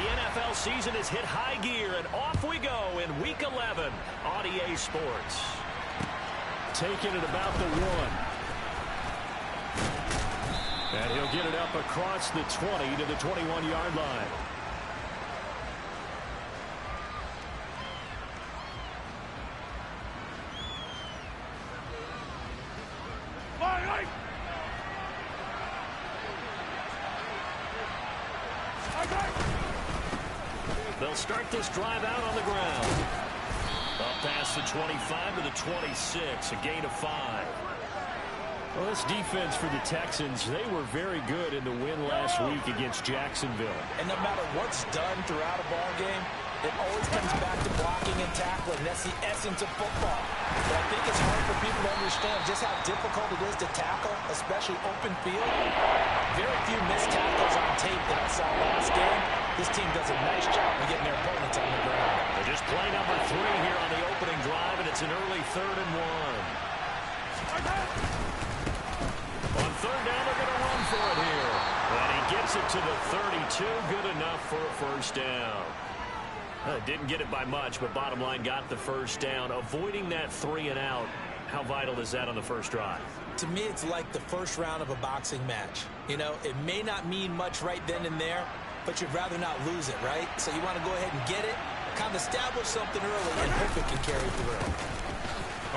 NFL season has hit high gear, and off we go in Week 11 on EA Sports. Taking it about the 1. And he'll get it up across the 20 to the 21-yard line. They'll start this drive out on the ground. Up past the 25 to the 26, a gain of 5. Well, this defense for the Texans, they were very good in the win last week against Jacksonville. And no matter what's done throughout a ball game, it always comes back to blocking and tackling. That's the essence of football. But I think it's hard for people to understand just how difficult it is to tackle, especially open field. Very few missed tackles on tape that I saw last game. This team does a nice job of getting their opponents on the ground. They're just play number 3 here on the opening drive, and it's an early 3rd and 1. On 3rd down, they're going to run for it here. And he gets it to the 32. Good enough for a first down. Didn't get it by much, but bottom line got the first down. Avoiding that 3 and out, how vital is that on the first drive? To me, it's like the first round of a boxing match. You know, it may not mean much right then and there, but you'd rather not lose it, right? So you want to go ahead and get it, kind of establish something early, and hope it can carry through.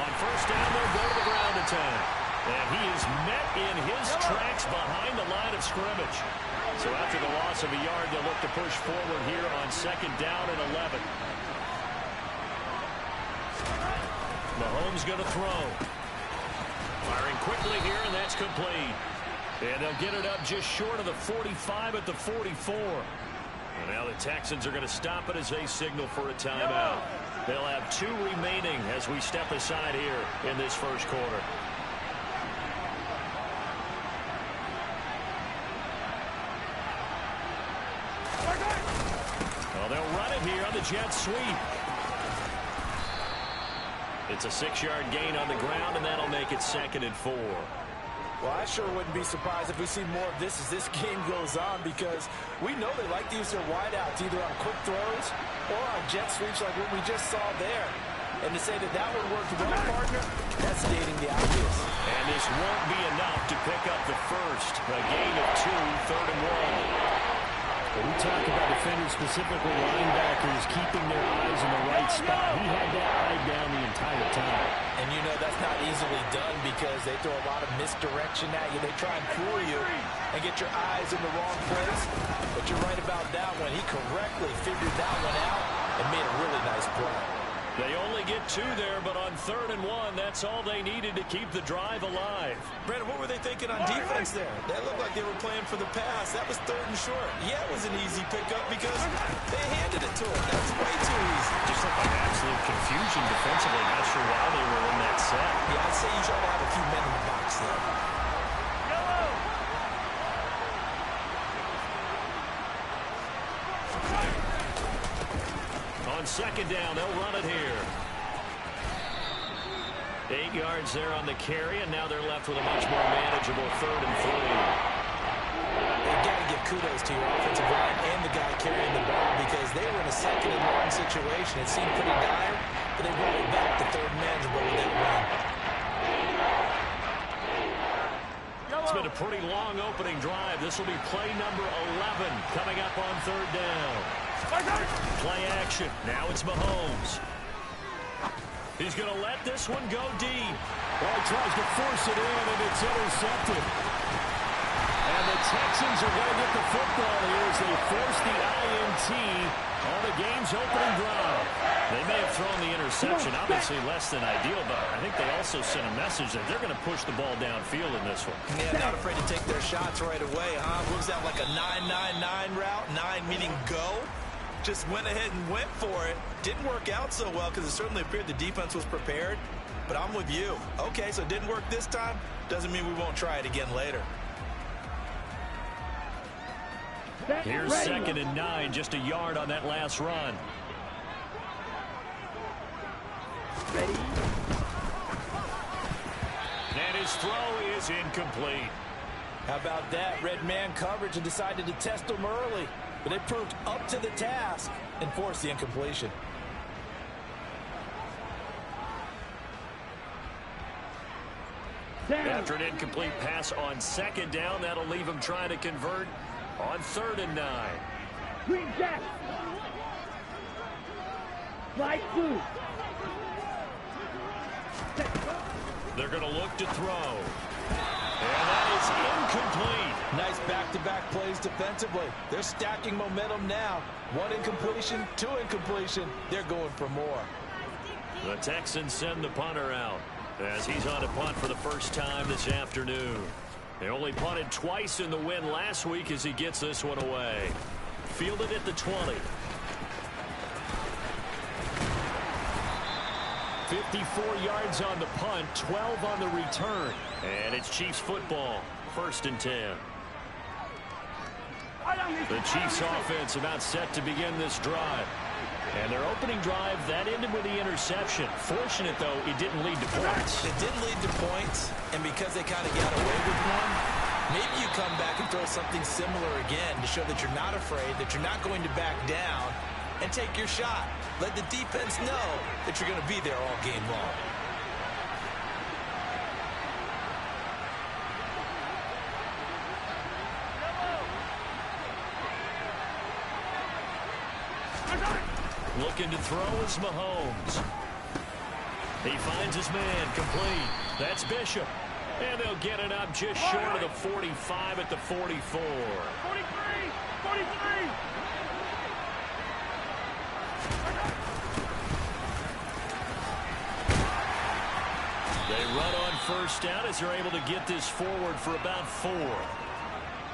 On first down, they'll go to the ground attack. And he is met in his tracks behind the line of scrimmage. So after the loss of a yard, they'll look to push forward here on 2nd down and 11. Mahomes going to throw. Firing quickly here, and that's complete. And they'll get it up just short of the 45 at the 44. And now the Texans are going to stop it as they signal for a timeout. They'll have 2 remaining as we step aside here in this first quarter. Well, they'll run it here on the jet sweep. It's a 6-yard gain on the ground, and that'll make it 2nd and 4. Well, I sure wouldn't be surprised if we see more of this as this game goes on, because we know they like to use their wideouts either on quick throws or on jet sweeps like what we just saw there. And to say that that one worked well, partner, that's stating the obvious. And this won't be enough to pick up the first. A gain of 2, 3rd and 1. When we talk about defenders, specifically linebackers, keeping their eyes in the right spot, he had that eye down the entire time. And you know that's not easily done because they throw a lot of misdirection at you. They try and fool you and get your eyes in the wrong place. But you're right about that one. He correctly figured that one out and made a really nice play. They only get 2 there, but on 3rd and 1, that's all they needed to keep the drive alive. Brandon, what were they thinking on defense there? That looked like they were playing for the pass. That was 3rd and short. Yeah, it was an easy pickup because they handed it to him. That's way too easy. Just looked like absolute confusion defensively. Not sure why they were in that set. Yeah, I'd say you should have a few men in the box there. On 2nd down, they'll run it here. 8 yards there on the carry, and now they're left with a much more manageable 3rd and 3. You've got to give kudos to your offensive line and the guy carrying the ball because they were in a 2nd and long situation. It seemed pretty dire, but they brought it back to 3rd manageable with that run. It's been a pretty long opening drive. This will be play number 11 coming up on 3rd down. Play action. Now it's Mahomes. He's going to let this one go deep. Well, he tries to force it in, and it's intercepted. And the Texans are going to get the football here as they force the INT on the game's opening drive. They may have thrown the interception, obviously less than ideal, but I think they also sent a message that they're going to push the ball downfield in this one. Yeah, not afraid to take their shots right away, huh? What was that, like a 9-9-9 route? 9 meaning go? Just went ahead and went for it. Didn't work out so well because it certainly appeared the defense was prepared. But I'm with you. Okay, so it didn't work this time. Doesn't mean we won't try it again later. Here's 2nd and 9, just a yard on that last run. Ready. And his throw is incomplete. How about that? Red man coverage and decided to test him early. but they proved up to the task and forced the incompletion. After an incomplete pass on second down, that'll leave him trying to convert on 3rd and 9. Green Jack. Light blue. They're going to look to throw. And that is incomplete. Nice back-to-back plays defensively. They're stacking momentum now. 1 incompletion, 2 incompletion. They're going for more. The Texans send the punter out as he's on a punt for the first time this afternoon. They only punted twice in the win last week as he gets this one away. Fielded at the 20. 54 yards on the punt, 12 on the return. And it's Chiefs football, 1st and 10. The Chiefs offense about set to begin this drive. And their opening drive, that ended with the interception. Fortunate, though, it didn't lead to points. It didn't lead to points, and because they kind of got away with one, maybe you come back and throw something similar again to show that you're not afraid, that you're not going to back down, and take your shot. Let the defense know that you're going to be there all game long. Looking to throw is Mahomes. He finds his man, complete. That's Bishop. And they'll get it up just short of the 45 at the 44. 43! 43! They run on 1st down as they're able to get this forward for about 4.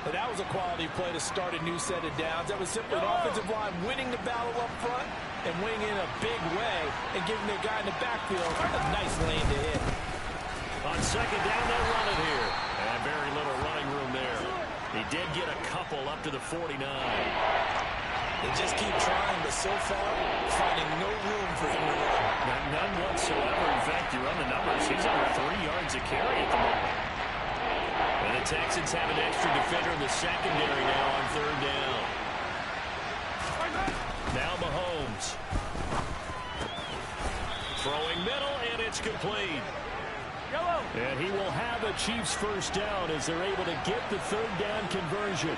But that was a quality play to start a new set of downs. That was simply an offensive line winning the battle up front and winning in a big way and giving their guy in the backfield a nice lane to hit. On 2nd down, they run it here. And very little running room there. He did get a couple up to the 49. They just keep trying, but so far, finding no room for him to run. None whatsoever. In fact, you run the numbers. He's under 3 yards a carry at the moment. And the Texans have an extra defender in the secondary now on 3rd down. Now Mahomes. Throwing middle, and it's complete. And he will have a Chiefs 1st down as they're able to get the 3rd down conversion.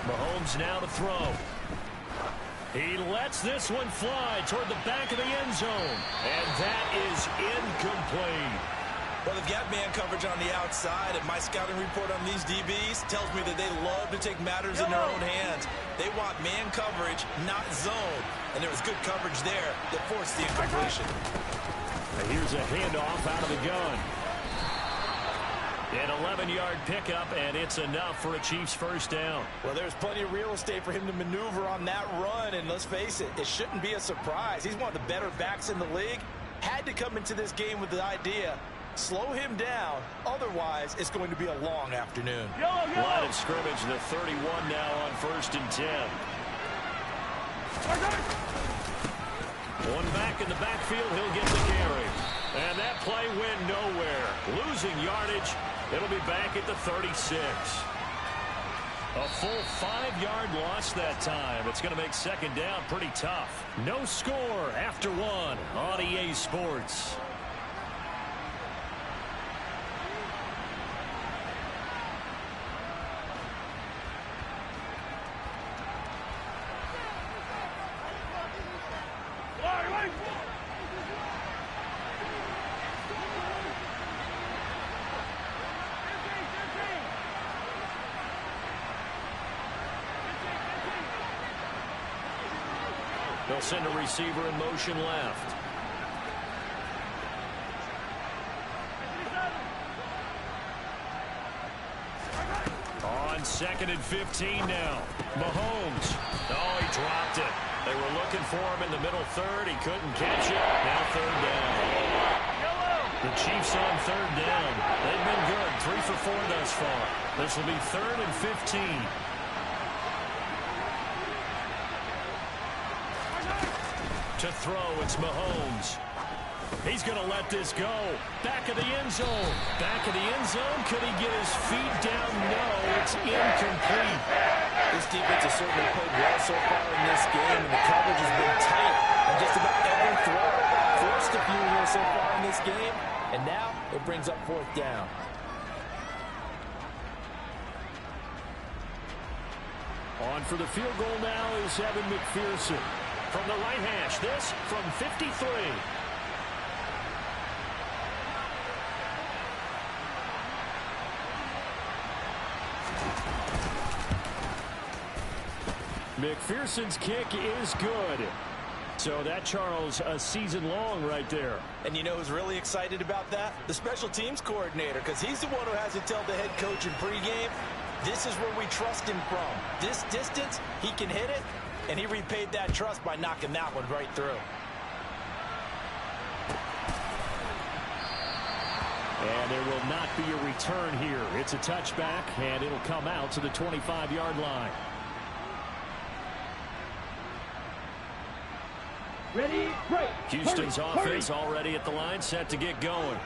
Mahomes now to throw. He lets this one fly toward the back of the end zone. And that is incomplete. Well, they've got man coverage on the outside, and my scouting report on these DBs tells me that they love to take matters in their own hands. They want man coverage, not zone. And there was good coverage there that forced the incompletion. And here's a handoff out of the gun. An 11-yard pickup, and it's enough for a Chiefs 1st down. Well, there's plenty of real estate for him to maneuver on that run, and let's face it, it shouldn't be a surprise. He's one of the better backs in the league. Had to come into this game with the idea, slow him down, otherwise it's going to be a long afternoon. Line of scrimmage, the 31 now on 1st and 10. One back in the backfield, he'll get the carry. And that play went nowhere. Losing yardage. It'll be back at the 36. A full 5-yard loss that time. It's going to make 2nd down pretty tough. No score after 1 on EA Sports. They'll send a receiver in motion left. On 2nd and 15 now. Mahomes. Oh, he dropped it. They were looking for him in the middle 3rd. He couldn't catch it. Now 3rd down. The Chiefs on 3rd down. They've been good. 3 for 4 thus far. This will be 3rd and 15. To throw, it's Mahomes. He's going to let this go. Back of the end zone. Back of the end zone. Could he get his feet down? No, it's incomplete. This defense has certainly played well so far in this game, and the coverage has been tight on just about every throw. Forced a few here so far in this game, and now it brings up 4th down. On for the field goal now is Evan McPherson. From the right hash, this from 53. McPherson's kick is good. So that, Charles, a season long right there. And you know who's really excited about that? The special teams coordinator, because he's the one who has to tell the head coach in pregame, this is where we trust him from. This distance, he can hit it, and he repaid that trust by knocking that one right through. And there will not be a return here. It's a touchback, and it'll come out to the 25-yard line. Ready, break. Houston's Hurry, offense already at the line, set to get going.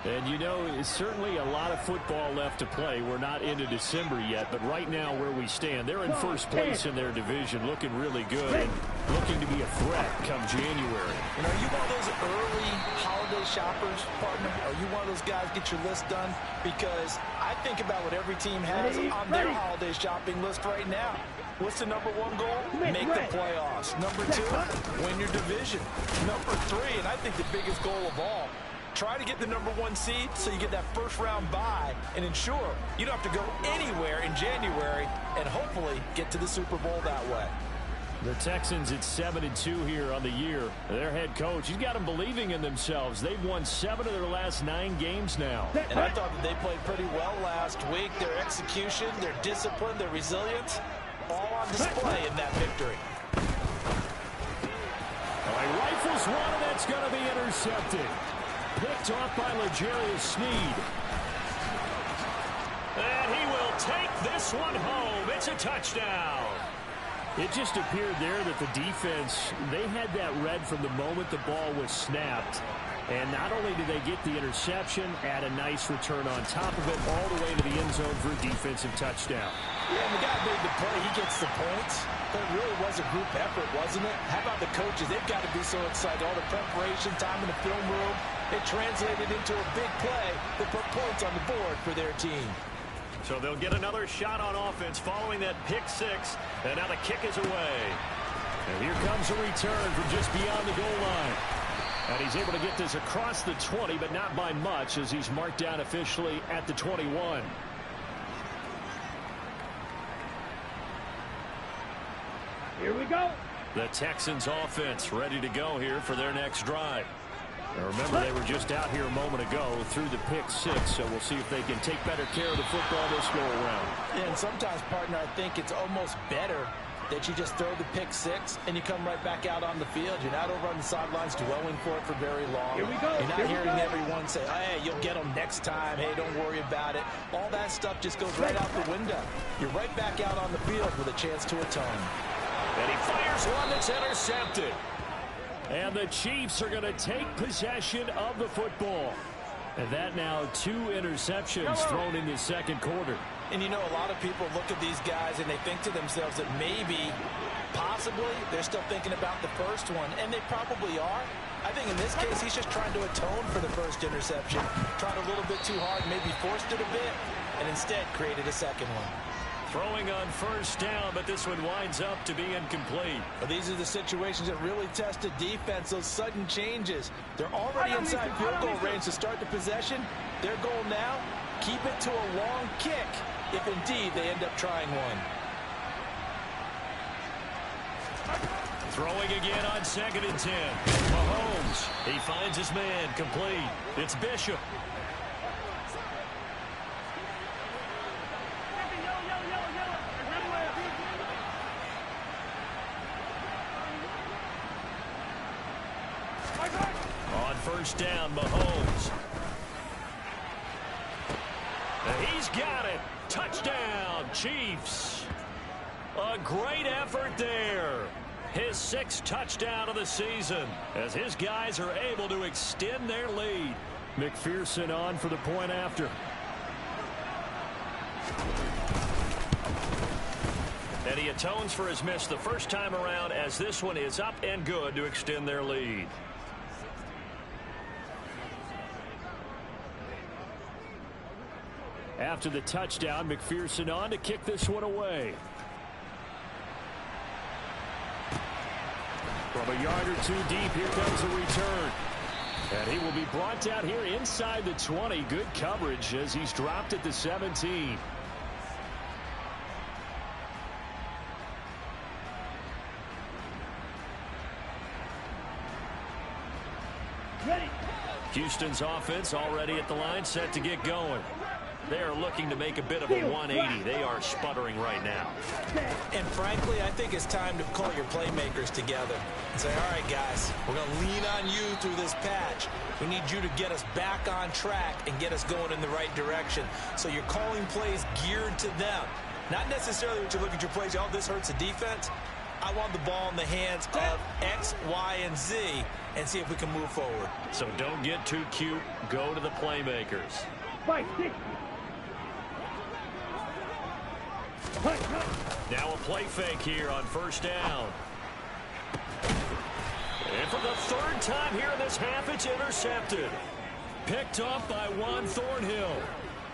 And you know, it's certainly a lot of football left to play. We're not into December yet, but right now where we stand, they're in first place in their division, looking really good and looking to be a threat come January. And are you one of those early holiday shoppers, partner? Are you one of those guys get your list done? Because I think about what every team has on their holiday shopping list right now. What's the #1 goal? Make the playoffs. #2, win your division. #3, and I think the biggest goal of all, try to get the #1 seed so you get that first-round bye and ensure you don't have to go anywhere in January and hopefully get to the Super Bowl that way. The Texans at 7-2 here on the year. Their head coach, he's got them believing in themselves. They've won 7 of their last 9 games now. And I thought that they played pretty well last week. Their execution, their discipline, their resilience, all on display in that victory. He rifles one, and that's going to be intercepted. Picked off by L'Jarius Sneed. And he will take this one home. It's a touchdown. It just appeared there that the defense, they had that read from the moment the ball was snapped. And not only did they get the interception, add a nice return on top of it, all the way to the end zone for a defensive touchdown. Yeah, and the guy made the play. He gets the points. But it really was a group effort, wasn't it? How about the coaches? They've got to be so excited. All the preparation, time in the film room, it translated into a big play that put points on the board for their team. So they'll get another shot on offense following that pick 6. And now the kick is away. And here comes a return from just beyond the goal line. And he's able to get this across the 20, but not by much, as he's marked down officially at the 21. Here we go. The Texans offense ready to go here for their next drive. Now remember, they were just out here a moment ago through the pick 6, so we'll see if they can take better care of the football this go-around. And sometimes, partner, I think it's almost better that you just throw the pick 6 and you come right back out on the field. You're not over on the sidelines dwelling for it for very long. Here we go. You're not hearing everyone say, hey, you'll get them next time. Hey, don't worry about it. All that stuff just goes right out the window. You're right back out on the field with a chance to atone. And he fires one that's intercepted. And the Chiefs are going to take possession of the football. And that now 2 interceptions thrown in the second quarter. And you know, a lot of people look at these guys and they think to themselves that maybe, possibly, they're still thinking about the first one. And they probably are. I think in this case, he's just trying to atone for the first interception. Tried a little bit too hard, maybe forced it a bit, and instead created a second one. Throwing on first down, but this one winds up to be incomplete. Well, these are the situations that really test a defense, those sudden changes. They're already inside field goal range to start the possession. Their goal now, keep it to a long kick, if indeed they end up trying one. Throwing again on 2nd and 10. Mahomes, he finds his man, complete. It's Bishop. On first down, Mahomes. And he's got it. Touchdown, Chiefs. A great effort there. His 6th touchdown of the season as his guys are able to extend their lead. McPherson on for the point after. And he atones for his miss the first time around as this one is up and good to extend their lead. After the touchdown, McPherson on to kick this one away. From a yard or two deep, here comes a return. And he will be brought down here inside the 20. Good coverage as he's dropped at the 17. Ready. Houston's offense already at the line, set to get going. They are looking to make a bit of a 180. They are sputtering right now. And frankly, I think it's time to call your playmakers together and say, all right, guys, we're going to lean on you through this patch. We need you to get us back on track and get us going in the right direction. So you're calling plays geared to them. Not necessarily when you look at your plays, oh, this hurts the defense. I want the ball in the hands of X, Y, and Z and see if we can move forward. So don't get too cute. Go to the playmakers. Fight, 60. Now a play fake here on first down. And for the 3rd time here in this half, it's intercepted. Picked off by Juan Thornhill.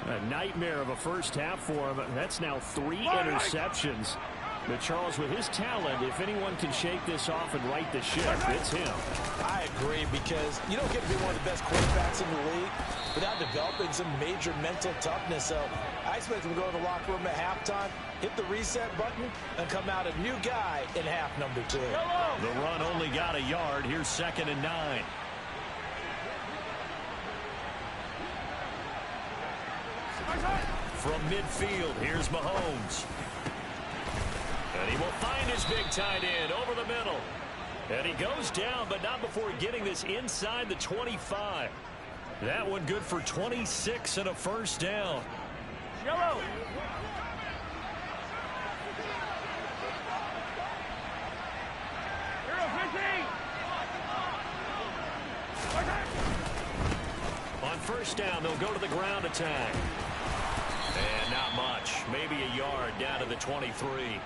A nightmare of a first half for him. That's now 3 interceptions. But Charles, with his talent, if anyone can shake this off and right the ship, it's him. I agree, because you don't get to be one of the best quarterbacks in the league without developing some major mental toughness. So I expect him to go in the locker room at halftime, hit the reset button, and come out a new guy in half number 2. The run only got a yard. Here's 2nd and 9. From midfield, here's Mahomes. And he will find his big tight end over the middle. And he goes down, but not before getting this inside the 25. That one good for 26 and a first down. Yellow. On first down, they'll go to the ground attack. And not much. Maybe a yard down to the 23.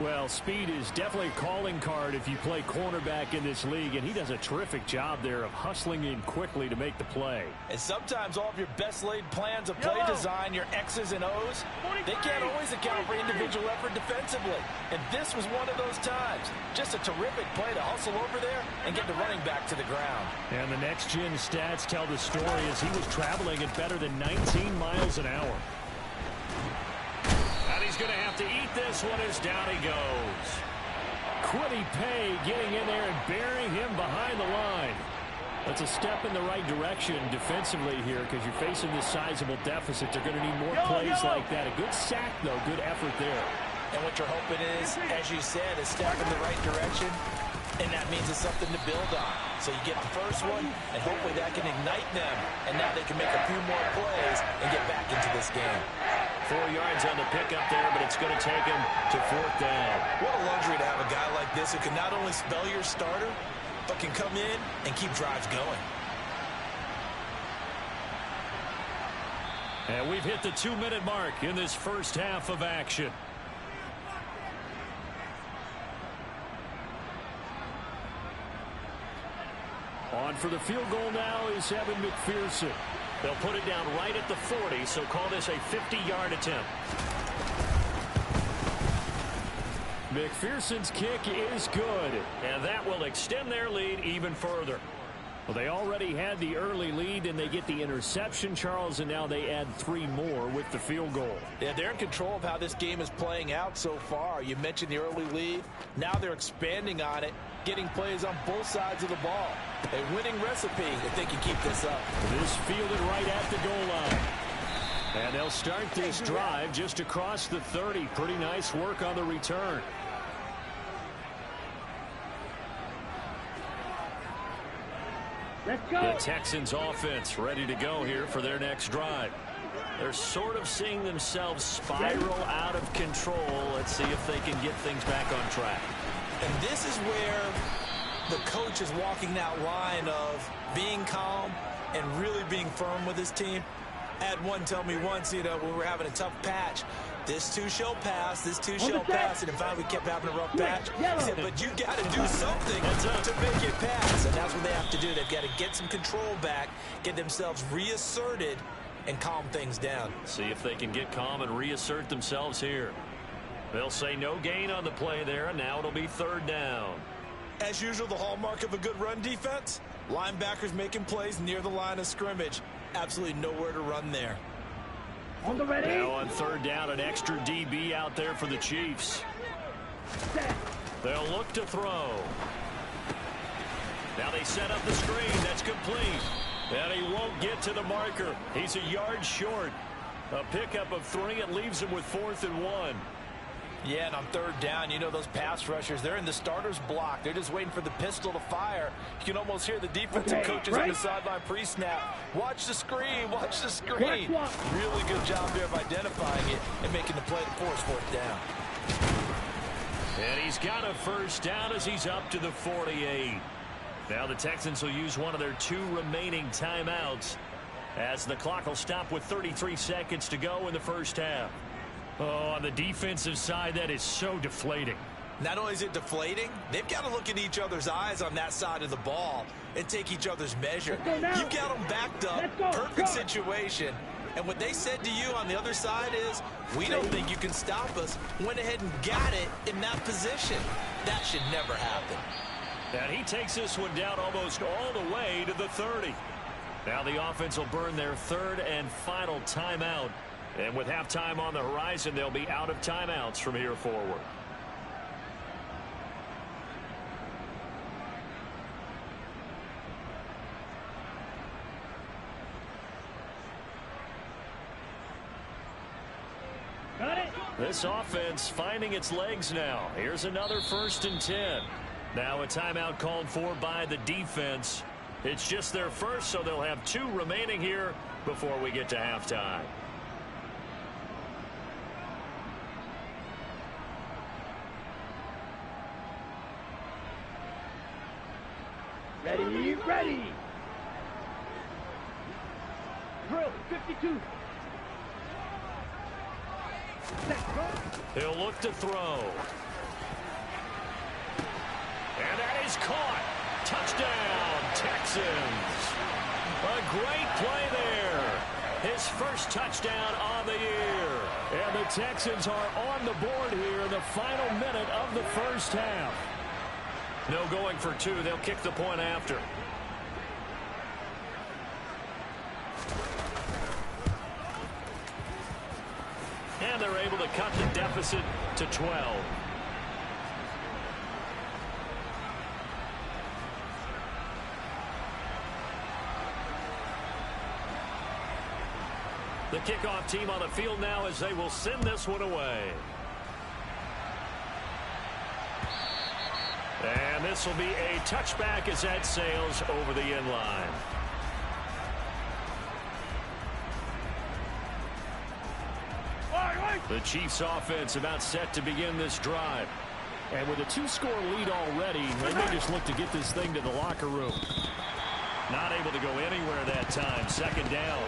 Well, speed is definitely a calling card if you play cornerback in this league, and he does a terrific job there of hustling in quickly to make the play. And sometimes all of your best laid plans of play design, your X's and O's, they can't always account for individual effort defensively. And this was one of those times. Just a terrific play to hustle over there and get the running back to the ground. And the next-gen stats tell the story as he was traveling at better than 19 miles an hour. He's going to have to eat this one as down he goes. Quiddy Pay getting in there and burying him behind the line. That's a step in the right direction defensively here because you're facing this sizable deficit. They're going to need more plays like that. A good sack, though. Good effort there. And what you're hoping is, as you said, a step in the right direction, and that means it's something to build on. So you get the first one, and hopefully that can ignite them, and now they can make a few more plays and get back into this game. 4 yards on the pickup there, but it's going to take him to 4th down. What a luxury to have a guy like this who can not only spell your starter, but can come in and keep drives going. And we've hit the 2-minute mark in this first half of action. On for the field goal now is Evan McPherson. They'll put it down right at the 40, so call this a 50-yard attempt. McPherson's kick is good. And that will extend their lead even further. Well, they already had the early lead, and they get the interception, Charles, and now they add 3 more with the field goal. Yeah, they're in control of how this game is playing out so far. You mentioned the early lead. Now they're expanding on it, getting plays on both sides of the ball. A winning recipe if they can keep this up. This fielded right at the goal line. And they'll start this drive just across the 30. Pretty nice work on the return. Let's go. The Texans offense ready to go here for their next drive. They're sort of seeing themselves spiral out of control. Let's see if they can get things back on track. And this is where the coach is walking that line of being calm and really being firm with his team. I had one tell me once, when we were having a tough patch, this too shall pass, this too shall pass, and in fact we kept having a rough patch. He said, but you got to do something to make it pass, and that's what they have to do. They've got to get some control back, get themselves reasserted, and calm things down. See if they can get calm and reassert themselves here. They'll say no gain on the play there, and now it'll be third down. As usual, the hallmark of a good run defense, linebackers making plays near the line of scrimmage. Absolutely nowhere to run there. On the ready. Now on third down, an extra DB out there for the Chiefs. They'll look to throw. Now they set up the screen. That's complete. And he won't get to the marker. He's a yard short. A pickup of 3. It leaves him with 4th and 1. Yeah, and on third down, those pass rushers, they're in the starter's block. They're just waiting for the pistol to fire. You can almost hear the defensive coaches on the sideline pre-snap. Watch the screen, watch the screen. Really good job there of identifying it and making the play to force 4th down. And he's got a first down as he's up to the 48. Now the Texans will use one of their 2 remaining timeouts as the clock will stop with 33 seconds to go in the first half. Oh, on the defensive side, that is so deflating. Not only is it deflating, they've got to look in each other's eyes on that side of the ball and take each other's measure. You've got them backed up, perfect situation. And what they said to you on the other side is, we don't think you can stop us. Went ahead and got it in that position. That should never happen. And he takes this one down almost all the way to the 30. Now the offense will burn their 3rd and final timeout. And with halftime on the horizon, they'll be out of timeouts from here forward. Got it. This offense finding its legs now. Here's another 1st and 10. Now a timeout called for by the defense. It's just their first, so they'll have 2 remaining here before we get to halftime. Ready, ready. Drill, 52. He'll look to throw. And that is caught. Touchdown, Texans. A great play there. His first touchdown on the year. And the Texans are on the board here in the final minute of the first half. No going for 2. They'll kick the point after. And they're able to cut the deficit to 12. The kickoff team on the field now as they will send this one away. And this will be a touchback as that sails over the end line. The Chiefs offense about set to begin this drive. And with a 2-score lead already, they may just look to get this thing to the locker room. Not able to go anywhere that time. 2nd down.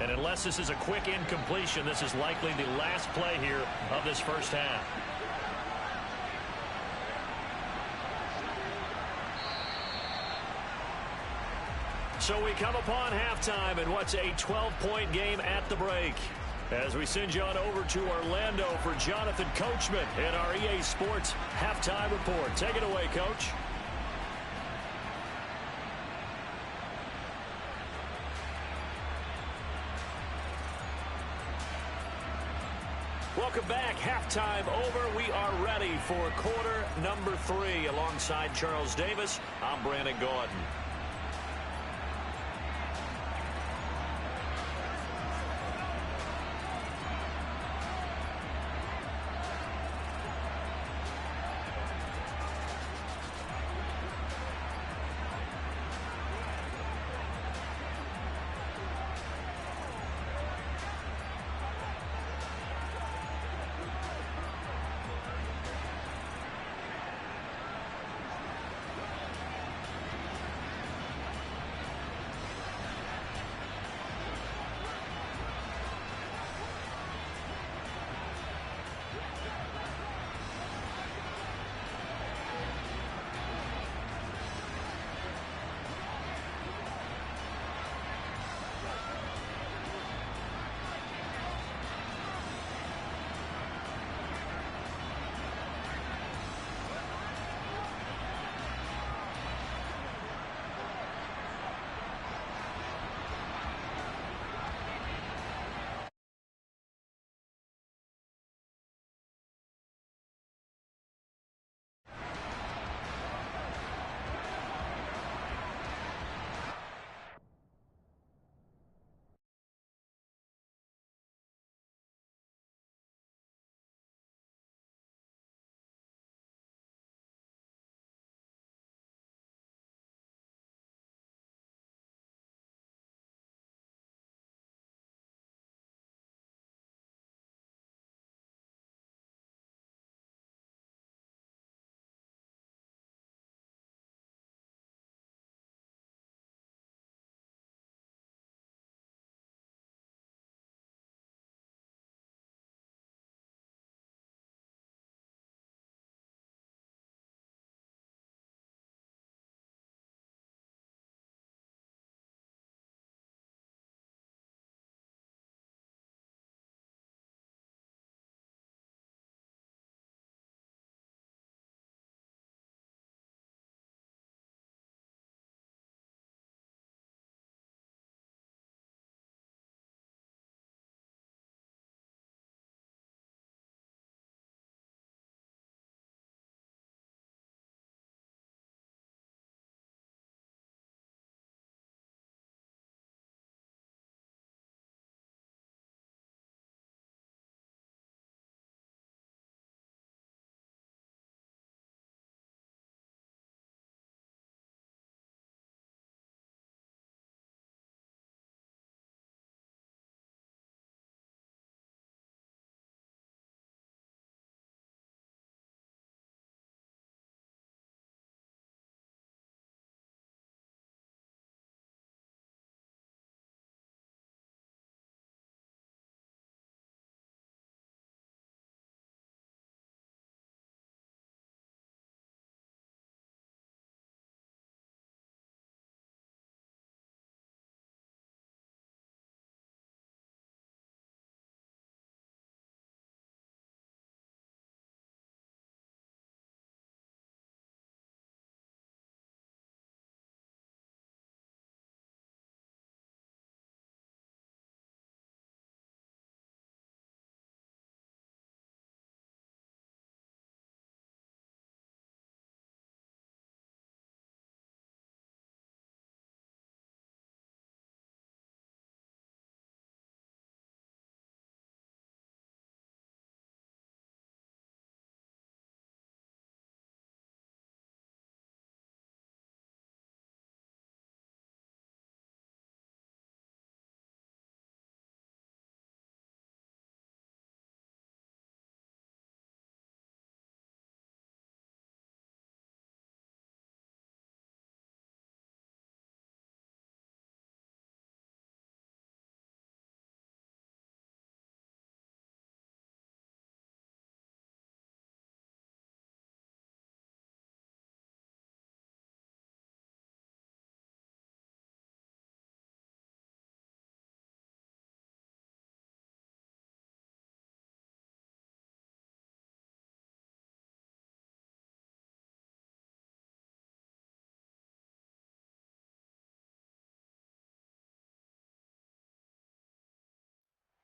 And unless this is a quick incompletion, this is likely the last play here of this first half. So we come upon halftime in what's a 12-point game at the break. As we send you on over to Orlando for Jonathan Coachman in our EA Sports Halftime Report. Take it away, Coach. Welcome back. Halftime over. We are ready for quarter number 3. Alongside Charles Davis, I'm Brandon Gordon.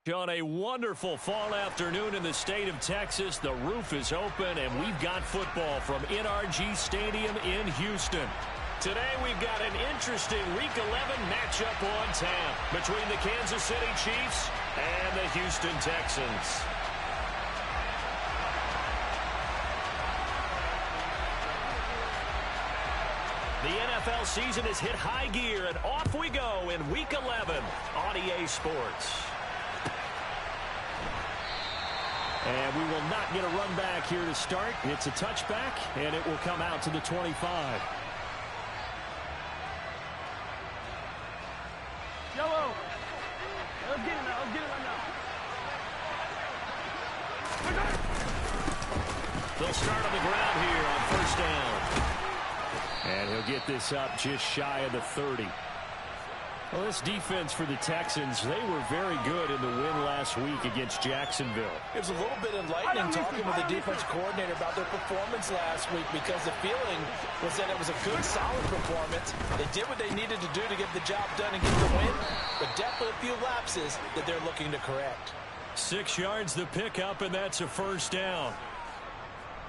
On a wonderful fall afternoon in the state of Texas, the roof is open, and we've got football from NRG Stadium in Houston. Today, we've got an interesting Week 11 matchup on tap between the Kansas City Chiefs and the Houston Texans. The NFL season has hit high gear, and off we go in Week 11 on EA Sports. And we will not get a run back here to start. It's a touchback, and it will come out to the 25. Yellow. Let's get it now. Let's get it right now. They'll start on the ground here on first down. And he'll get this up just shy of the 30. Well, this defense for the Texans, they were very good in the win last week against Jacksonville. It was a little bit enlightening talking with the defense coordinator about their performance last week, because the feeling was that it was a good, solid performance. They did what they needed to do to get the job done and get the win, but definitely a few lapses that they're looking to correct. 6 yards the pickup, and that's a first down.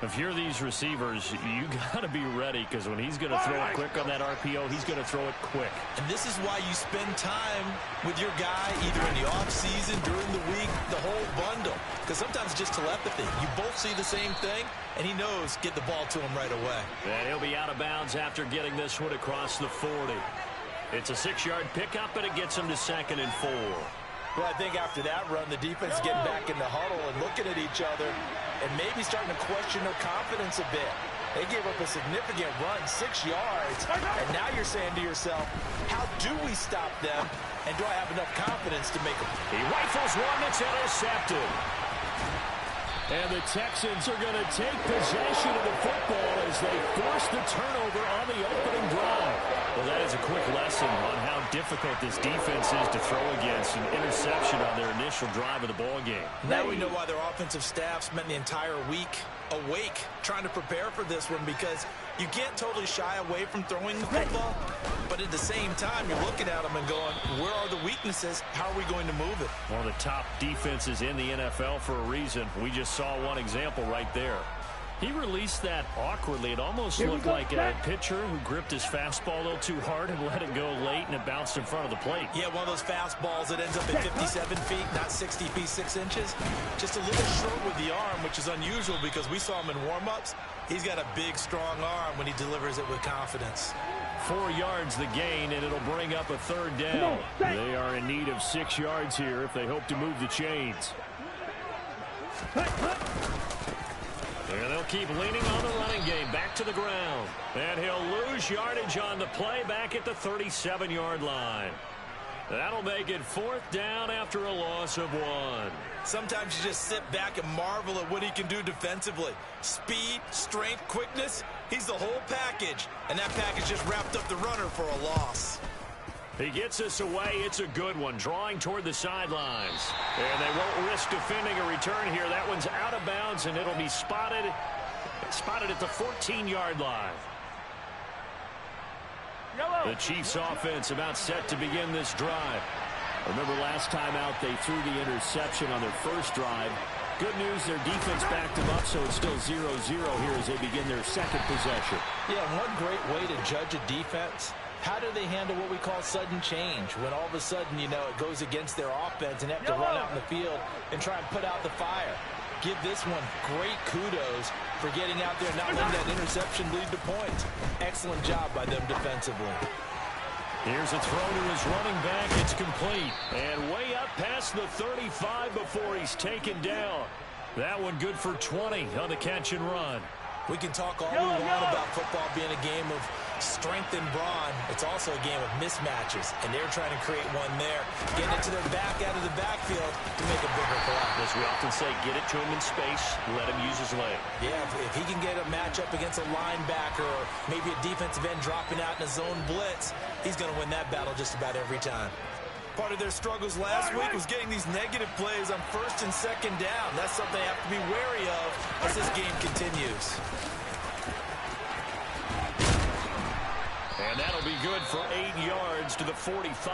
If you're these receivers, you got to be ready, because when he's going to throw it quick on that RPO, he's going to throw it quick. And this is why you spend time with your guy either in the offseason, during the week, the whole bundle. Because sometimes it's just telepathy. You both see the same thing, and he knows get the ball to him right away. And he'll be out of bounds after getting this one across the 40. It's a 6-yard pickup, and it gets him to 2nd and 4. Well, I think after that run, the defense is getting back in the huddle and looking at each other and maybe starting to question their confidence a bit. They gave up a significant run, 6 yards, and now you're saying to yourself, how do we stop them, and do I have enough confidence to make them? He rifles one that's intercepted. And the Texans are going to take possession of the football as they force the turnover on the opening drive. Well, that is a quick lesson on how difficult this defense is to throw against an interception on their initial drive of the ball game. Now we know why their offensive staff spent the entire week awake trying to prepare for this one, because you can't totally shy away from throwing the football, but at the same time, you're looking at them and going, where are the weaknesses? How are we going to move it? One of the top defenses in the NFL for a reason. We just saw one example right there. He released that awkwardly. It almost looked like a pitcher who gripped his fastball a little too hard and let it go late, and it bounced in front of the plate. Yeah, one of those fastballs that ends up at 57 feet, not 60 feet, 6 inches. Just a little short with the arm, which is unusual because we saw him in warm-ups. He's got a big, strong arm when he delivers it with confidence. 4 yards the gain, and it'll bring up a 3rd down. They are in need of 6 yards here if they hope to move the chains. And they'll keep leaning on the running game, back to the ground. And he'll lose yardage on the play back at the 37-yard line. That'll make it 4th down after a loss of 1. Sometimes you just sit back and marvel at what he can do defensively. Speed, strength, quickness, he's the whole package. And that package just wrapped up the runner for a loss. He gets us away. It's a good one, drawing toward the sidelines. And they won't risk defending a return here. That one's out of bounds, and it'll be spotted at the 14-yard line. The Chiefs' offense about set to begin this drive. Remember last time out they threw the interception on their first drive. Good news, their defense backed them up, so it's still 0-0 here as they begin their second possession. Yeah, one great way to judge a defense, how do they handle what we call sudden change? When all of a sudden, you know, it goes against their offense and they have to run out in the field and try and put out the fire. Give this one great kudos for getting out there and not letting that interception lead to points. Excellent job by them defensively. Here's a throw to his running back. It's complete. And way up past the 35 before he's taken down. That one good for 20 on the catch and run. We can talk all we want about football being a game of strength and brawn. It's also a game of mismatches, and they're trying to create one there. Getting it to their back out of the backfield to make a bigger play. As we often say, get it to him in space, let him use his leg. Yeah, if he can get a matchup against a linebacker or maybe a defensive end dropping out in a zone blitz, he's going to win that battle just about every time. Part of their struggles last week was getting these negative plays on 1st and 2nd down. That's something they have to be wary of as this game continues. And that'll be good for 8 yards to the 45.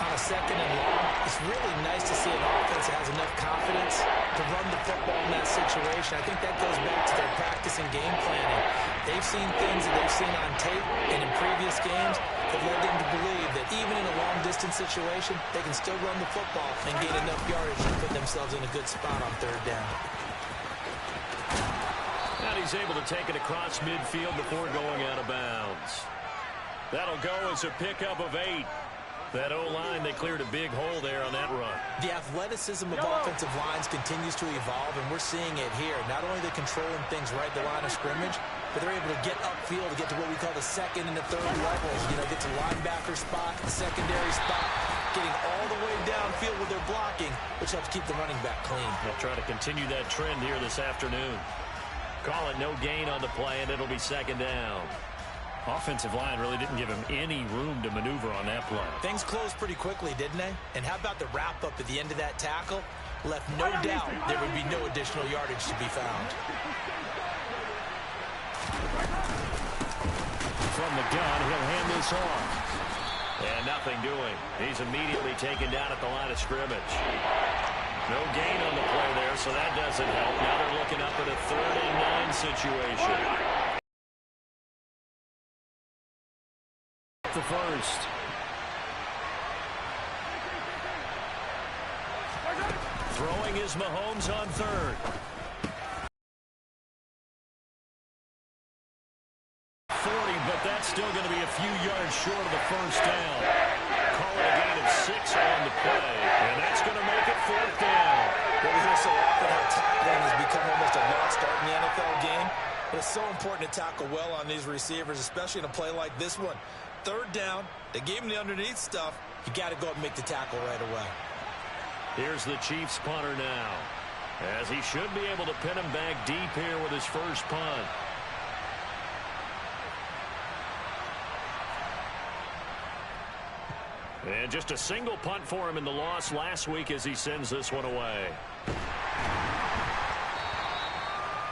On a 2nd and long, It's really nice to see an offense that has enough confidence to run the football in that situation. I think that goes back to their practice and game planning. They've seen things that they've seen on tape and in previous games that led them to believe that even in a long-distance situation, they can still run the football and gain enough yardage to put themselves in a good spot on third down. And he's able to take it across midfield before going out of bounds. That'll go as a pickup of 8. That O-line, they cleared a big hole there on that run. The athleticism of offensive lines continues to evolve, and we're seeing it here. Not only are they controlling things right at the line of scrimmage, but they're able to get upfield to get to what we call the second and the third levels. You know, get to linebacker spot, the secondary spot, getting all the way downfield with their blocking, which helps keep the running back clean. They'll try to continue that trend here this afternoon. Call it no gain on the play, and it'll be second down. Offensive line really didn't give him any room to maneuver on that play. Things closed pretty quickly, didn't they? And how about the wrap-up at the end of that tackle? Left no doubt there would be no additional yardage to be found. From the gun, he'll hand this off. And nothing doing. He's immediately taken down at the line of scrimmage. No gain on the play there, so that doesn't help. Now they're looking up at a 3rd and 9 situation. The first. Throwing is Mahomes on 3rd. 40, but that's still going to be a few yards short of the first down. Call it a gain of 6 on the play, and that's going to make it 4th down. Well, we hear so often how tackling has become almost a lost art in the NFL game. But it's so important to tackle well on these receivers, especially in a play like this one. 3rd down, they gave him the underneath stuff. You got to go up and make the tackle right away. Here's the Chiefs punter now, as he should be able to pin him back deep here with his first punt. And just a single punt for him in the loss last week as he sends this one away.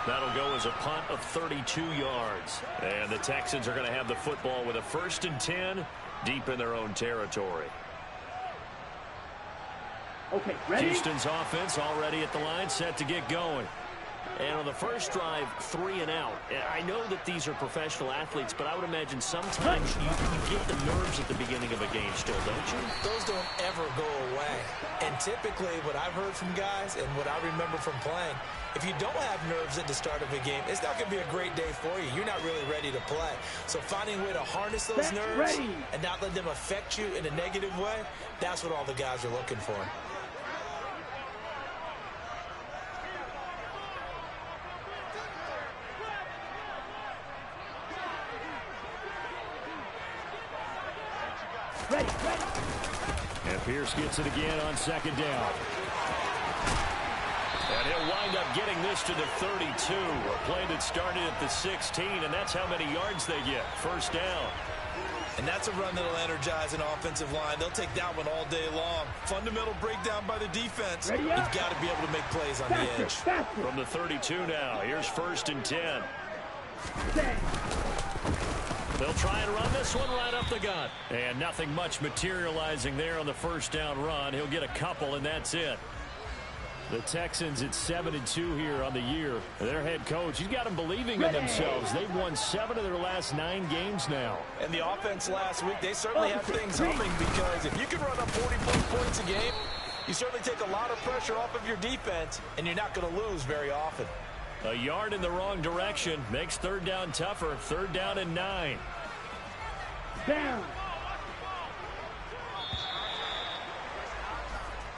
That'll go as a punt of 32 yards. And the Texans are going to have the football with a 1st and 10 deep in their own territory. Okay, ready? Houston's offense already at the line, set to get going. And on the first drive, 3 and out. I know that these are professional athletes, but I would imagine sometimes you get the nerves at the beginning of a game still, don't you? Those don't ever go away. And typically what I've heard from guys and what I remember from playing, if you don't have nerves at the start of a game, it's not going to be a great day for you. You're not really ready to play. So finding a way to harness those nerves and not let them affect you in a negative way, that's what all the guys are looking for. Ready. And Pierce gets it again on 2nd down. And he'll wind up getting this to the 32. A play that started at the 16, and that's how many yards they get. 1st down. And that's a run that'll energize an offensive line. They'll take that one all day long. Fundamental breakdown by the defense. You've got to be able to make plays on the edge. From the 32 now, here's 1st and 10. They'll try and run this one right up the gut. And nothing much materializing there on the 1st down run. He'll get a couple, and that's it. The Texans at 7-2 here on the year. Their head coach, he's got them believing in themselves. They've won 7 of their last 9 games now. And the offense last week, they certainly have things humming, because if you can run up 40+ points a game, you certainly take a lot of pressure off of your defense, and you're not going to lose very often. A yard in the wrong direction makes 3rd down tougher. 3rd down and 9. Down.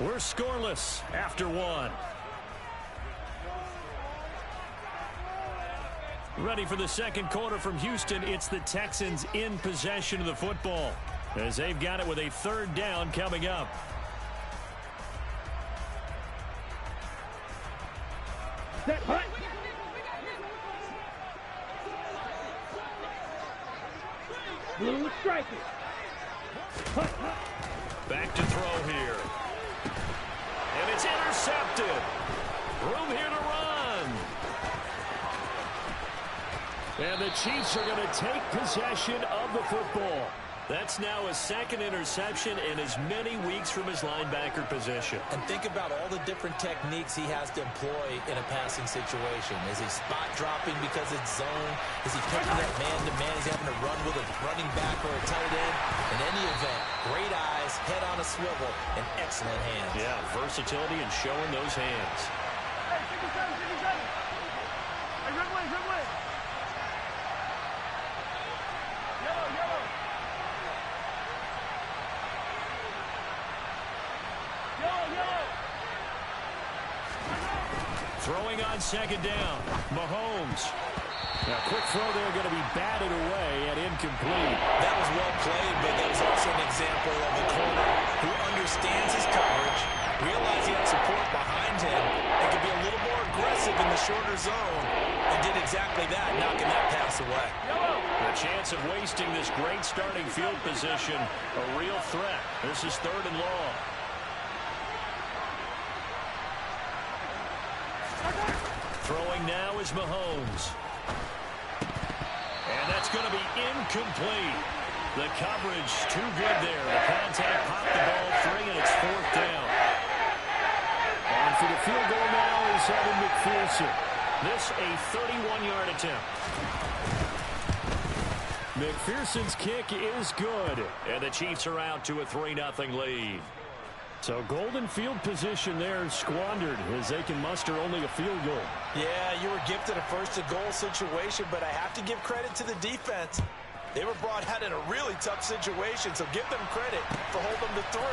We're scoreless after 1. Ready for the second quarter from Houston. It's the Texans in possession of the football, as they've got it with a 3rd down coming up. Set, hut. Blue strike it. Hut. Back to throw here. And it's intercepted. Room here to run. And the Chiefs are going to take possession of the football. That's now his second interception in as many weeks from his linebacker position. And think about all the different techniques he has to employ in a passing situation. Is he spot dropping because it's zone? Is he picking that man-to-man? Is he having to run with a running back or a tight end? In any event, great eyes, head on a swivel, and excellent hands. Yeah, versatility and showing those hands. Hey, 57, 57. Hey, red way, red way. Yellow, yellow. Yellow, yellow. Throwing on second down. Mahomes. Now, quick throw there going to be batted away and incomplete. That was well played, but that was also an example of a corner who understands his coverage, realized he had support behind him, and could be a little more aggressive in the shorter zone, and did exactly that, knocking that pass away. The chance of wasting this great starting field position, a real threat. This is 3rd and long. Throwing now is Mahomes. And that's going to be incomplete. The coverage too good there. The contact popped the ball free, and it's 4th down. And for the field goal now is Evan McPherson. This a 31-yard attempt. McPherson's kick is good. And the Chiefs are out to a 3-0 lead. So golden field position there squandered as they can muster only a field goal. Yeah, you were gifted a first-and-goal situation, but I have to give credit to the defense. They were brought out in a really tough situation, so give them credit for holding them to 3.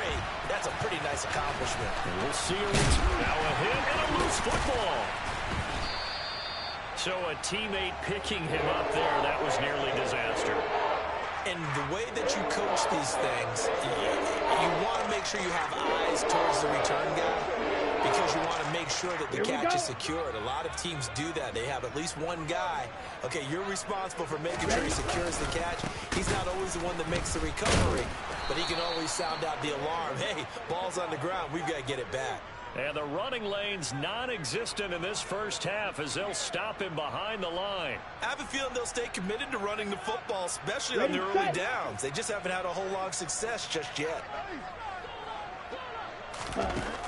That's a pretty nice accomplishment. And we'll see a return. Now a hit and a loose football. So a teammate picking him up there, that was nearly disaster. And the way that you coach these things, you want to make sure you have eyes towards the return guy because you want to make sure that the catch is secured. A lot of teams do that. They have at least one guy. Okay, you're responsible for making sure he secures the catch. He's not always the one that makes the recovery, but he can always sound out the alarm. Hey, ball's on the ground. We've got to get it back. And the running lane's non-existent in this first half as they'll stop him behind the line. I have a feeling they'll stay committed to running the football, especially on the early downs. They just haven't had a whole lot of success just yet.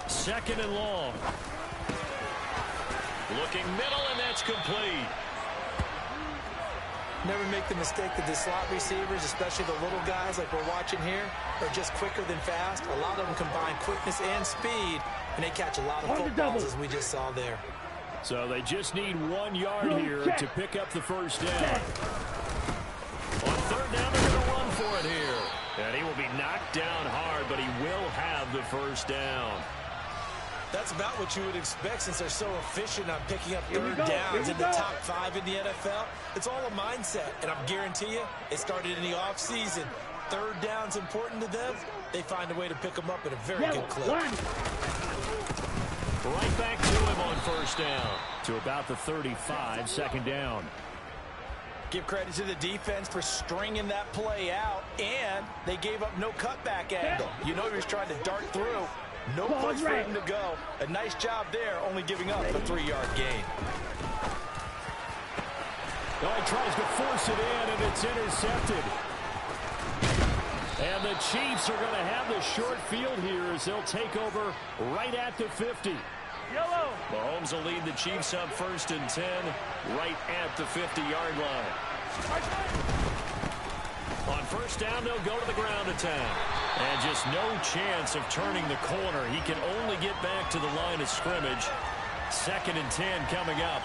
2nd and long. Looking middle, and that's complete. Never make the mistake that the slot receivers, especially the little guys like we're watching here, are just quicker than fast. A lot of them combine quickness and speed, and they catch a lot of footballs, as we just saw there. So they just need 1 yard here to pick up the first down. On 3rd down, they're going to run for it here. And he will be knocked down hard, but he will have the first down. That's about what you would expect since they're so efficient on picking up 3rd downs in the top 5 in the NFL. It's all a mindset, and I'm guarantee you it started in the offseason. 3rd down's important to them. They find a way to pick them up at a very good clip. Right back to him on 1st down. To about the 35, 2nd down. Give credit to the defense for stringing that play out, and they gave up no cutback angle. You know he was trying to dart through. No place for him to go. A nice job there, only giving up a 3-yard gain. Oh, he tries to force it in, and it's intercepted. And the Chiefs are going to have the short field here as they'll take over right at the 50. Yellow. Mahomes will lead the Chiefs up 1st and 10 right at the 50-yard line. On 1st down, they'll go to the ground attack. And just no chance of turning the corner. He can only get back to the line of scrimmage. 2nd and 10 coming up.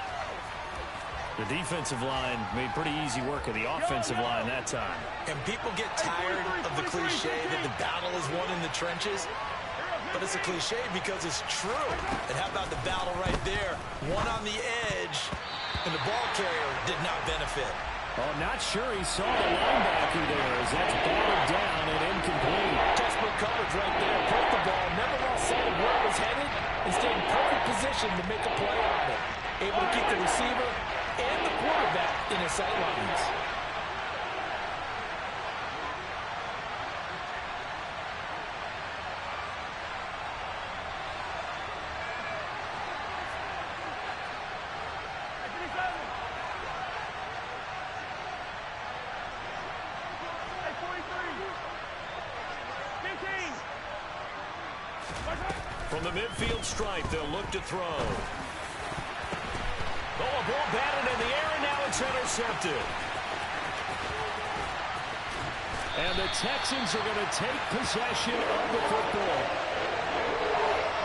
The defensive line made pretty easy work of the offensive line that time. And people get tired of the cliche that the battle is won in the trenches. But it's a cliche because it's true. And how about the battle right there? One on the edge, and the ball carrier did not benefit. Oh, not sure he saw the linebacker there as that's batted down and incomplete. Textbook coverage right there. Pulled the ball, never lost sight of where it was headed, and stayed in perfect position to make a play on it. Able to keep the receiver and the quarterback in his sight lines. From the midfield stripe, they'll look to throw. Oh, a ball batted in the air, and now it's intercepted. And the Texans are going to take possession of the football.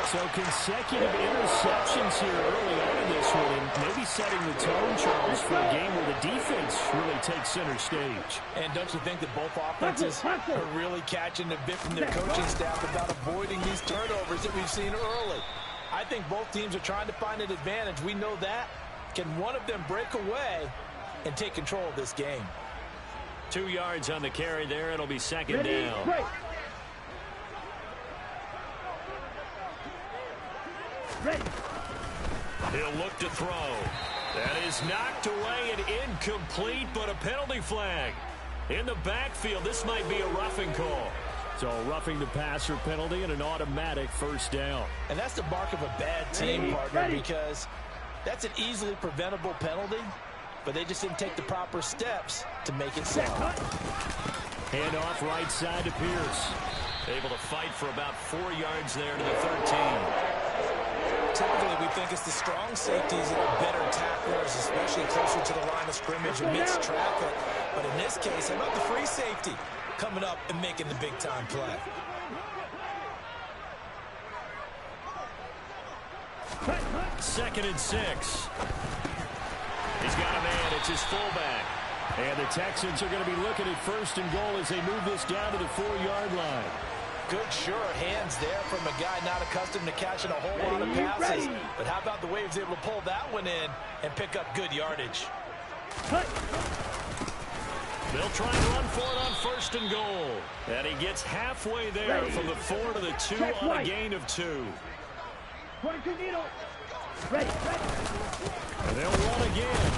So consecutive interceptions here early on in this one, and maybe setting the tone, Charles, for a game where the defense really takes center stage. And don't you think that both offenses are really catching a bit from their coaching staff about avoiding these turnovers that we've seen early? I think both teams are trying to find an advantage. We know that. Can one of them break away and take control of this game? 2 yards on the carry there. It'll be second down. He'll look to throw. That is knocked away and incomplete, but a penalty flag. In the backfield, this might be a roughing call. So roughing the passer penalty and an automatic first down. And that's the mark of a bad team, partner, because that's an easily preventable penalty, but they just didn't take the proper steps to make it so. Hand off right side to Pierce. Able to fight for about 4 yards there to the 13. Typically, we think it's the strong safeties that are better tacklers, especially closer to the line of scrimmage amidst traffic. But in this case, how about the free safety coming up and making the big-time play? Second and 6. He's got a man. It's his fullback. And the Texans are going to be looking at first and goal as they move this down to the 4-yard line. Good, sure hands there from a guy not accustomed to catching a whole lot of passes. But how about the way he was able to pull that one in and pick up good yardage? They'll try and run for it on first and goal. And he gets halfway there from the 4 to the 2 on a gain of 2. 22 needle. Ready. And they'll run again.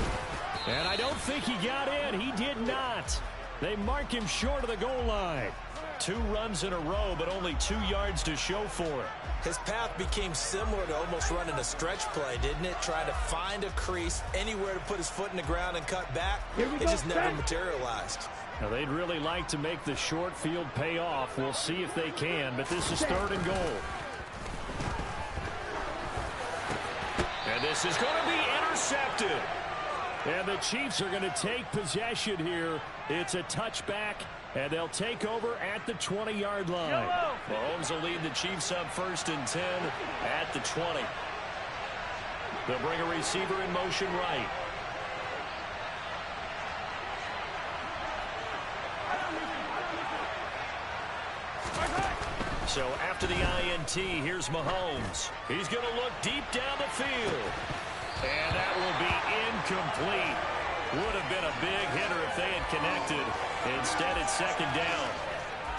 And I don't think he got in. He did not. They mark him short of the goal line. 2 runs in a row, but only 2 yards to show for it. His path became similar to almost running a stretch play, didn't it? Trying to find a crease, anywhere to put his foot in the ground and cut back. It just never materialized. Now, they'd really like to make the short field pay off. We'll see if they can, but this is third and goal. And this is going to be intercepted. And the Chiefs are going to take possession here. It's a touchback, and they'll take over at the 20-yard line. Mahomes will lead the Chiefs up first and 10 at the 20. They'll bring a receiver in motion right. So after the INT, here's Mahomes. He's going to look deep down the field. And that will be incomplete. Would have been a big hitter if they had connected. Instead, it's second down.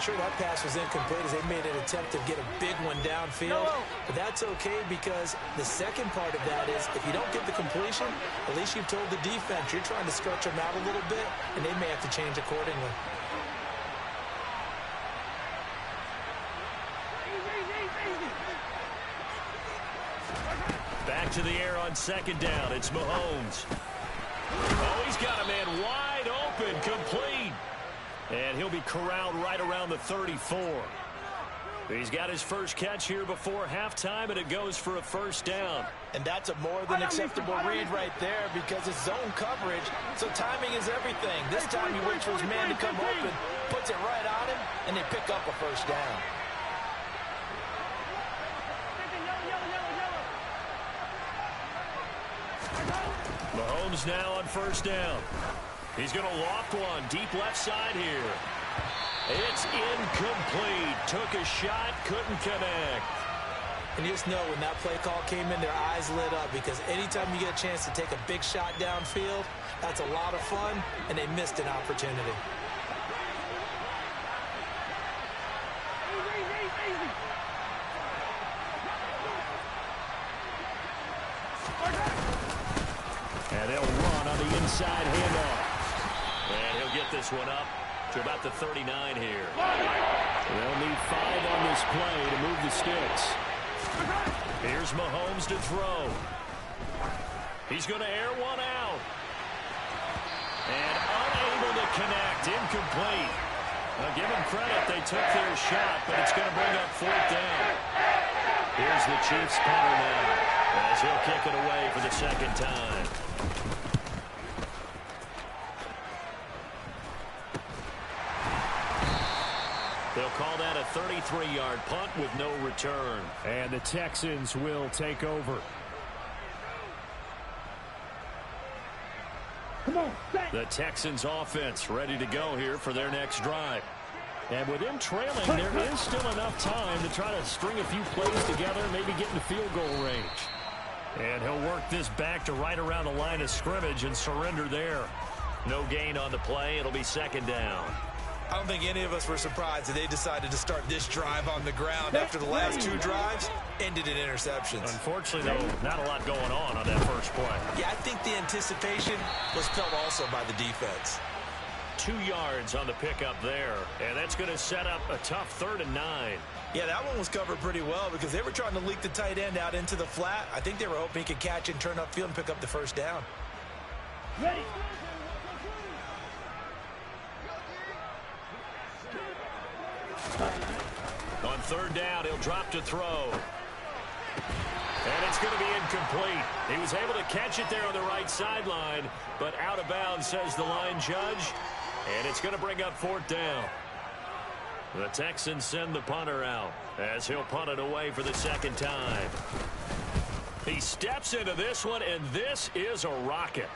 Sure, that pass was incomplete as they made an attempt to get a big one downfield. But that's okay because the second part of that is if you don't get the completion, at least you've told the defense you're trying to stretch them out a little bit, and they may have to change accordingly. Back to the air on second down. It's Mahomes. Oh, he's got a man wide open, complete. And he'll be corralled right around the 34. He's got his first catch here before halftime, and it goes for a first down. And that's a more than acceptable read right there because it's zone coverage, so timing is everything. This time he waits for his man to come open, puts it right on him, and they pick up a first down. Mahomes now on first down. He's going to loft one deep left side here. It's incomplete. Took a shot, couldn't connect. And you just know when that play call came in, their eyes lit up because anytime you get a chance to take a big shot downfield, that's a lot of fun, and they missed an opportunity. And they'll run on the inside handoff. And he'll get this one up to about the 39 here. They'll need 5 on this play to move the sticks. Here's Mahomes to throw. He's going to air one out. And unable to connect. Incomplete. Now give them credit. They took their shot, but it's going to bring up fourth down. is the Chiefs punter now, as he'll kick it away for the second time. They'll call that a 33-yard punt with no return. And the Texans will take over. The Texans offense ready to go here for their next drive. And with them trailing, there is still enough time to try to string a few plays together, maybe get in the field goal range. And he'll work this back to right around the line of scrimmage and surrender there. No gain on the play. It'll be second down. I don't think any of us were surprised that they decided to start this drive on the ground after the last two drives ended in interceptions. Unfortunately, though, not a lot going on that first play. Yeah, I think the anticipation was felt also by the defense. 2 yards on the pickup there, and that's going to set up a tough 3rd and 9. Yeah, that one was covered pretty well because they were trying to leak the tight end out into the flat. I think they were hoping he could catch and turn upfield and pick up the first down. Ready. On 3rd down, he'll drop to throw. And it's going to be incomplete. He was able to catch it there on the right sideline, but out of bounds, says the line judge. And it's going to bring up 4th down. The Texans send the punter out as he'll punt it away for the second time. He steps into this one, and this is a rocket.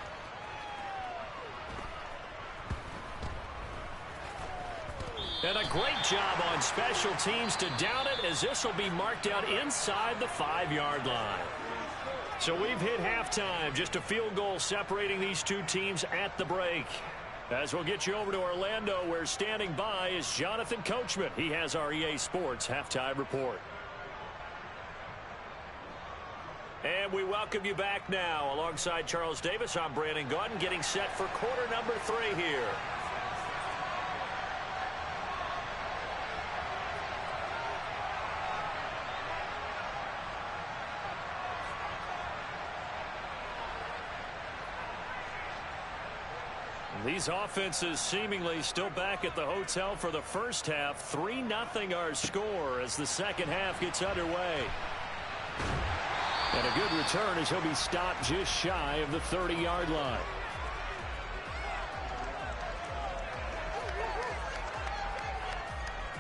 And a great job on special teams to down it, as this will be marked out inside the 5-yard line. So we've hit halftime, just a field goal separating these two teams at the break. As we'll get you over to Orlando, where standing by is Jonathan Coachman. He has our EA Sports halftime report. And we welcome you back now. Alongside Charles Davis, I'm Brandon Gaudin, getting set for quarter number 3 here. These offenses seemingly still back at the hotel for the first half. 3-0 our score as the second half gets underway. And a good return as he'll be stopped just shy of the 30-yard line.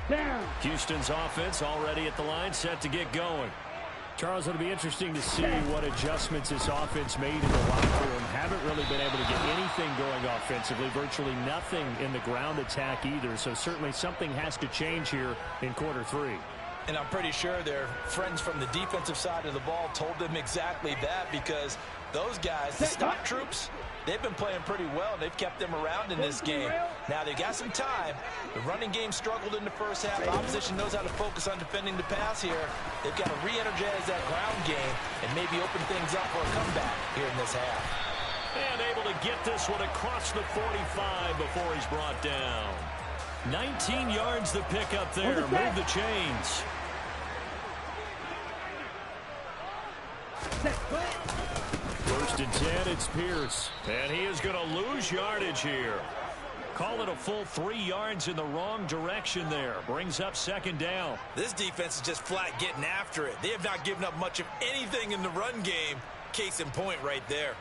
Down. Houston's offense already at the line, set to get going. Charles, it'll be interesting to see what adjustments this offense made in the locker room. Haven't really been able to get anything going offensively. Virtually nothing in the ground attack either. So certainly something has to change here in quarter 3. And I'm pretty sure their friends from the defensive side of the ball told them exactly that, because those guys, the stock troops, they've been playing pretty well, and they've kept them around in this game. Now, they've got some time. The running game struggled in the first half. The opposition knows how to focus on defending the pass here. They've got to re-energize that ground game and maybe open things up for a comeback here in this half. And able to get this one across the 45 before he's brought down. 19 yards the pickup there. Move the chains. First and 10, it's Pierce. And he is going to lose yardage here. Call it a full 3 yards in the wrong direction there. Brings up second down. This defense is just flat getting after it. They have not given up much of anything in the run game. Case in point right there.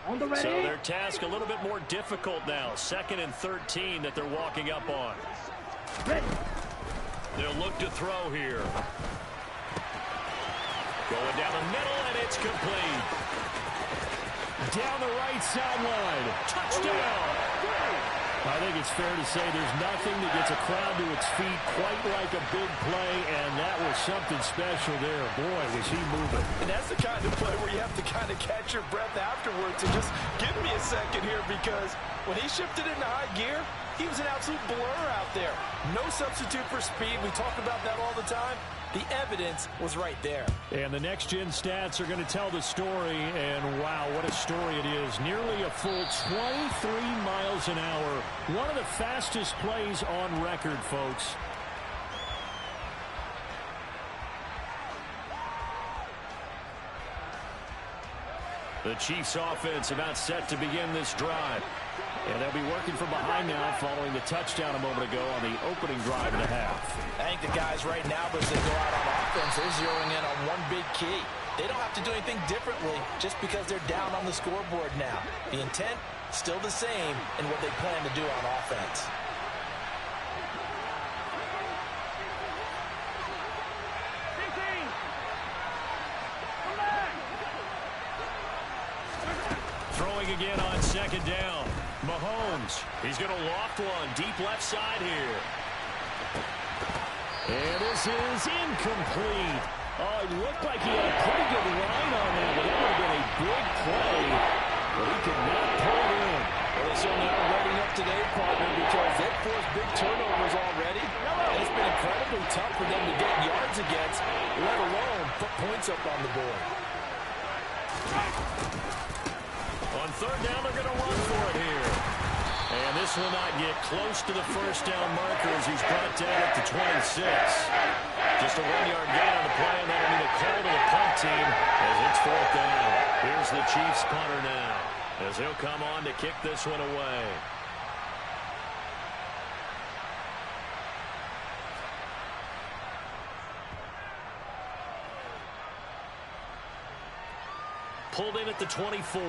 On the ready. So their task a little bit more difficult now. 2nd and 13 that they're walking up on. Ready. They'll look to throw here. Going down the middle, and it's complete. Down the right sideline. Touchdown. I think it's fair to say there's nothing that gets a crowd to its feet quite like a big play, and that was something special there. Boy, was he moving. And that's the kind of play where you have to kind of catch your breath afterwards and just give me a second here, because when he shifted into high gear, he was an absolute blur out there. No substitute for speed. We talk about that all the time. The evidence was right there. And the next-gen stats are going to tell the story, and wow, what a story it is. Nearly a full 23 miles an hour. One of the fastest plays on record, folks. The Chiefs offense about set to begin this drive. And they'll be working from behind now following the touchdown a moment ago on the opening drive and a half. I think the guys right now, as they go out on offense, they're zeroing in on one big key. They don't have to do anything differently just because they're down on the scoreboard now. The intent, still the same in what they plan to do on offense. Throwing again on second down. Mahomes, he's going to loft one deep left side here. And this is incomplete. Oh, it looked like he had a pretty good line on that, but that would have been a big play. But he could not pull it in. Well, they certainly are ready up today, partner, because they've forced big turnovers already. And it's been incredibly tough for them to get yards against, let alone put points up on the board. On third down, they're going to run for it here. And this will not get close to the first down marker as he's brought down at the 26. Just a 1-yard gain on the play, and that'll be the call to the punt team as it's fourth down. Here's the Chiefs punter now as he'll come on to kick this one away. Pulled in at the 24.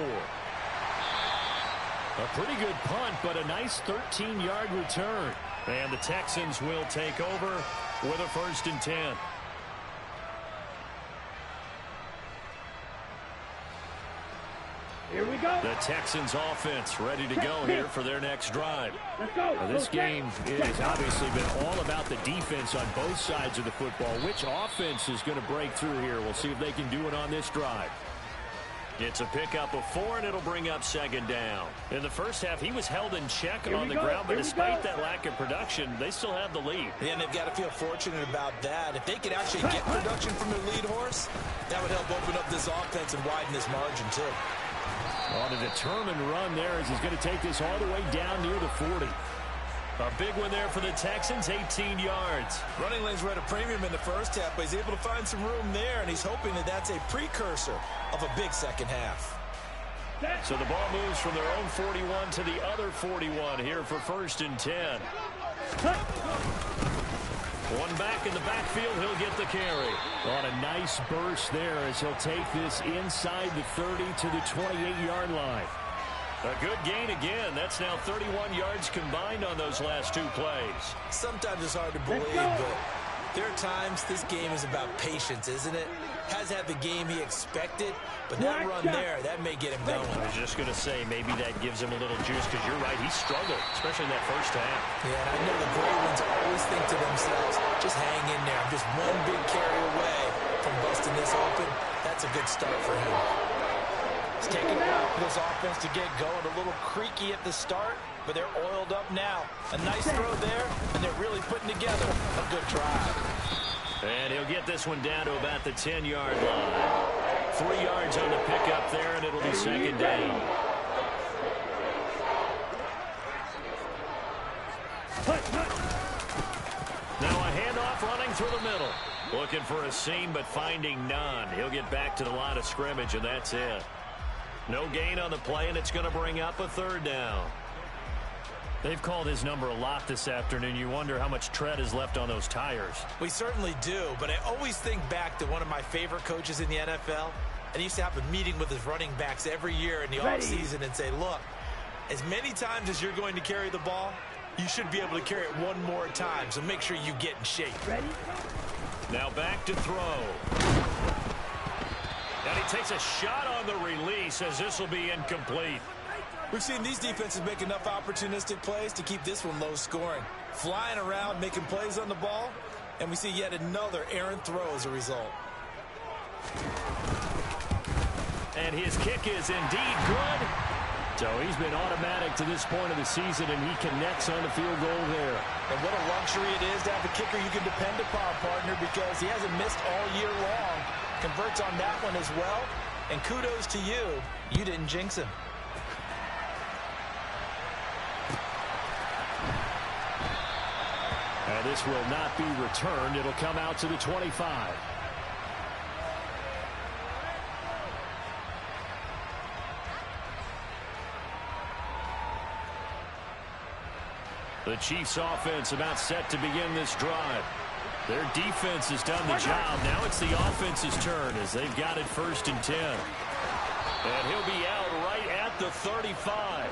A pretty good punt, but a nice 13-yard return. And the Texans will take over with a 1st and 10. Here we go. The Texans offense ready to go here for their next drive. Let's go. Now, this game has obviously been all about the defense on both sides of the football. Which offense is going to break through here? We'll see if they can do it on this drive. It's a pickup of 4, and it'll bring up second down. In the first half, he was held in check on the ground, but despite that lack of production, they still have the lead. Yeah, and they've got to feel fortunate about that. If they could actually get production from their lead horse, that would help open up this offense and widen this margin, too. On a determined run there as he's going to take this all the way down near the 40. A big one there for the Texans, 18 yards. Running lanes were at a premium in the first half, but he's able to find some room there, and he's hoping that that's a precursor of a big second half. So the ball moves from their own 41 to the other 41 here for 1st and 10. One back in the backfield, he'll get the carry. On a nice burst there as he'll take this inside the 30 to the 28-yard line. A good gain again. That's now 31 yards combined on those last 2 plays. Sometimes it's hard to believe, but there are times this game is about patience, isn't it? Has had the game he expected, but that run there, that may get him going. I was just going to say, maybe that gives him a little juice, because you're right, he struggled, especially in that first half. Yeah, and I know the great ones always think to themselves, just hang in there. I'm just one big carry away from busting this open. That's a good start for him. It's taken a while for this offense to get going. A little creaky at the start, but they're oiled up now. A nice throw there, and they're really putting together a good drive. And he'll get this one down to about the 10-yard line. 3 yards on the pickup there, and it'll be second down. Now a handoff running through the middle. Looking for a seam, but finding none. He'll get back to the line of scrimmage, and that's it. No gain on the play, and it's going to bring up a 3rd down. They've called his number a lot this afternoon. You wonder how much tread is left on those tires. We certainly do, but I always think back to one of my favorite coaches in the NFL, and he used to have a meeting with his running backs every year in the offseason and say, look, as many times as you're going to carry the ball, you should be able to carry it one more time, so make sure you get in shape. Now back to throw. And he takes a shot on the release as this will be incomplete. We've seen these defenses make enough opportunistic plays to keep this one low scoring. Flying around, making plays on the ball, and we see yet another errant throw as a result. And his kick is indeed good. So he's been automatic to this point of the season, and he connects on the field goal there. And what a luxury it is to have a kicker you can depend upon, partner, because he hasn't missed all year long. Converts on that one as well. And kudos to you. You didn't jinx him. And this will not be returned. It'll come out to the 25. The Chiefs offense about set to begin this drive. Their defense has done the job. Now it's the offense's turn as they've got it 1st and 10. And he'll be out right at the 35.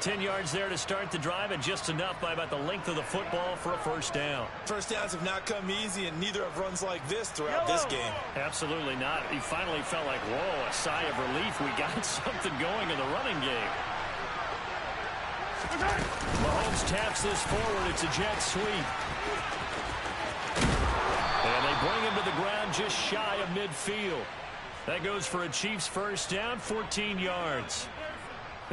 10 yards there to start the drive, and just enough by about the length of the football for a 1st down. First downs have not come easy, and neither have runs like this throughout this game. Absolutely not. He finally felt like, whoa, a sigh of relief. We got something going in the running game. Mahomes taps this forward. It's a jet sweep. And they bring him to the ground just shy of midfield. That goes for a Chiefs 1st down, 14 yards.